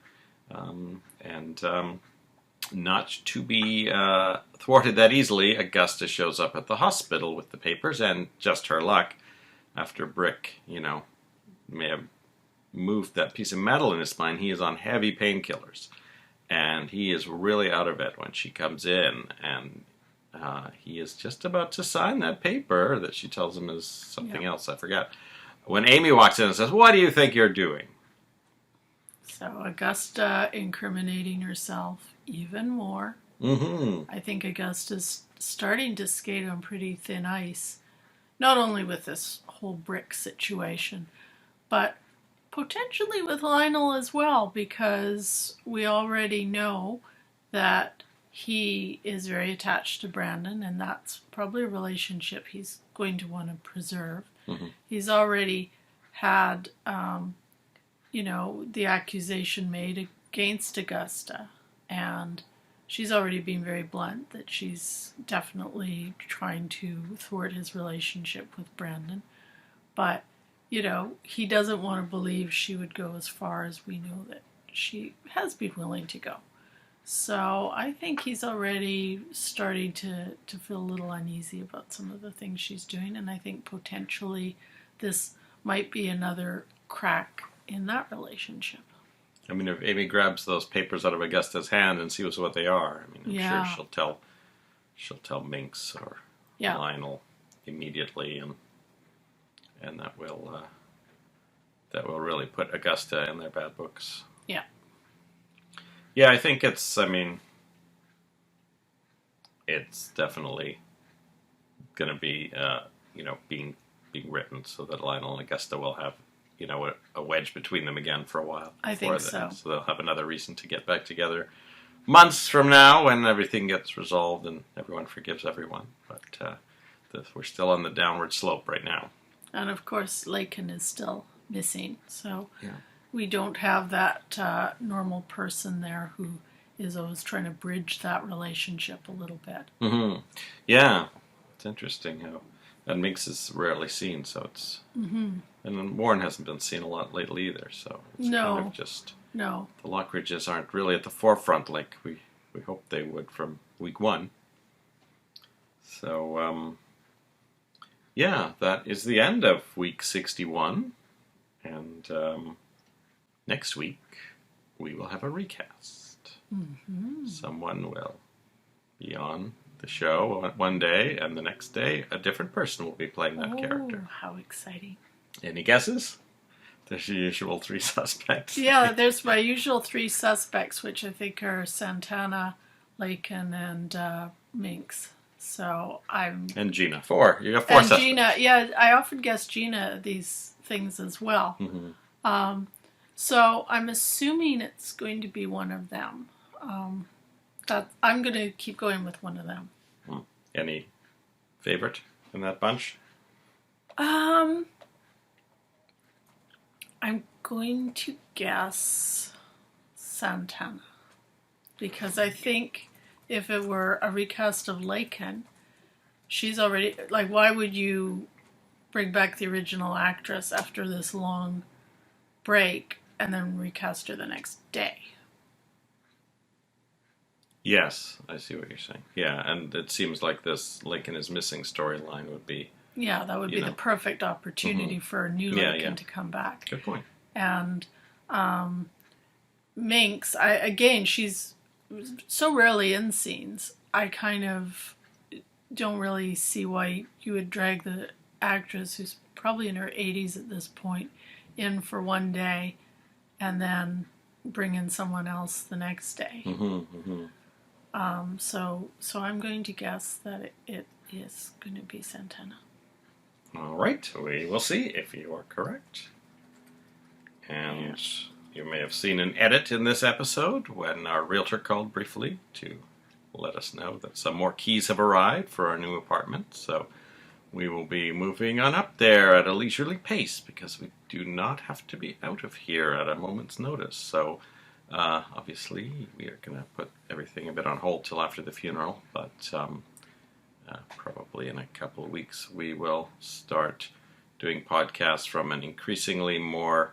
Not to be thwarted that easily, Augusta shows up at the hospital with the papers, and just her luck, after Brick, may have moved that piece of metal in his spine, he is on heavy painkillers. And he is really out of it when she comes in, and he is just about to sign that paper that she tells him is something else, I forgot. When Amy walks in and says, what do you think you're doing? So Augusta incriminating herself even more. Mm-hmm. I think Augusta's starting to skate on pretty thin ice, not only with this whole Brick situation, but potentially with Lionel as well, because we already know that he is very attached to Brandon, and that's probably a relationship he's going to want to preserve. Mm-hmm. He's already had, the accusation made against Augusta, and she's already been very blunt that she's definitely trying to thwart his relationship with Brandon. But, he doesn't want to believe she would go as far as we know that she has been willing to go. So I think he's already starting to feel a little uneasy about some of the things she's doing, and I think potentially this might be another crack in that relationship. I mean, if Amy grabs those papers out of Augusta's hand and sees what they are, I'm sure she'll tell Minx or Lionel immediately, and that will really put Augusta in their bad books. Yeah. Yeah, I think it's definitely going to be, being written so that Lionel and Augusta will have, a wedge between them again for a while. I think so. So they'll have another reason to get back together months from now when everything gets resolved and everyone forgives everyone. But we're still on the downward slope right now. And of course, Lakin is still missing, so we don't have that normal person there who is always trying to bridge that relationship a little bit. Mm-hmm. Yeah, it's interesting how, and Minx is rarely seen, so it's, and then Warren hasn't been seen a lot lately either, so it's kind of just, the Lockridges aren't really at the forefront like we hoped they would from week one. So, that is the end of week 61. And next week, we will have a recast. Mm-hmm. Someone will be on the show one day, and the next day, a different person will be playing that character. How exciting. Any guesses? There's the usual three suspects. Yeah, there's my usual three suspects, which I think are Santana, Lakin, and Minx. So And Gina. Four. You got four suspects. Gina, I often guess Gina these things as well. Mm-hmm. So I'm assuming it's going to be one of them. I'm going to keep going with one of them. Any favorite in that bunch? I'm going to guess Santana, because I think if it were a recast of Lakin, she's already, why would you bring back the original actress after this long break and then recast her the next day? Yes, I see what you're saying. Yeah, and it seems like this Lakin is missing storyline would be... Yeah, that would be the perfect opportunity for a new Lakin to come back. Good point. And Minx, she's so rarely in scenes. I kind of don't really see why you would drag the actress, who's probably in her 80s at this point, in for one day and then bring in someone else the next day. So I'm going to guess that it is going to be Santana. All right, we will see if you are correct. And you may have seen an edit in this episode when our realtor called briefly to let us know that some more keys have arrived for our new apartment. So we will be moving on up there at a leisurely pace because we do not have to be out of here at a moment's notice. So obviously we are going to put everything a bit on hold till after the funeral, but probably in a couple of weeks we will start doing podcasts from an increasingly more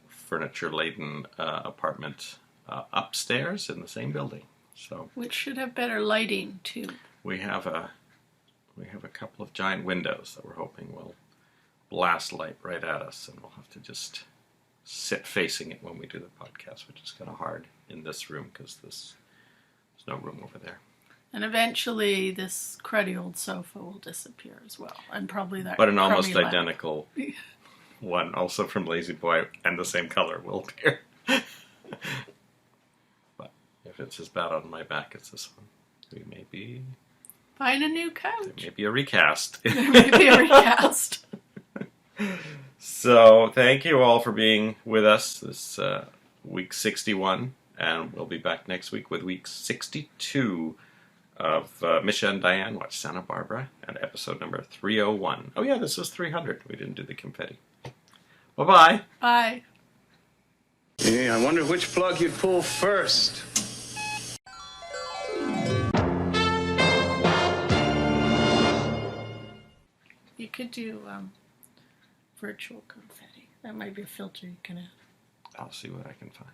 furniture-laden apartment upstairs in the same building. So which should have better lighting too. we have a couple of giant windows that we're hoping will blast light right at us, and we'll have to just sit facing it when we do the podcast, which is kind of hard in this room because there's no room over there. And eventually this cruddy old sofa will disappear as well. And probably that But an almost crummy identical one, also from Lazy Boy, and the same color will appear. But if it's as bad on my back as this one, we may be... Find a new couch. There may be a recast. There may be a recast. So thank you all for being with us this week 61. And we'll be back next week with week 62 of Misha and Dianne Watch Santa Barbara, and episode number 301. Oh yeah, this was 300. We didn't do the confetti. Bye-bye. Bye. Hey, I wonder which plug you'd pull first. You could do virtual confetti. That might be a filter you can add. I'll see what I can find.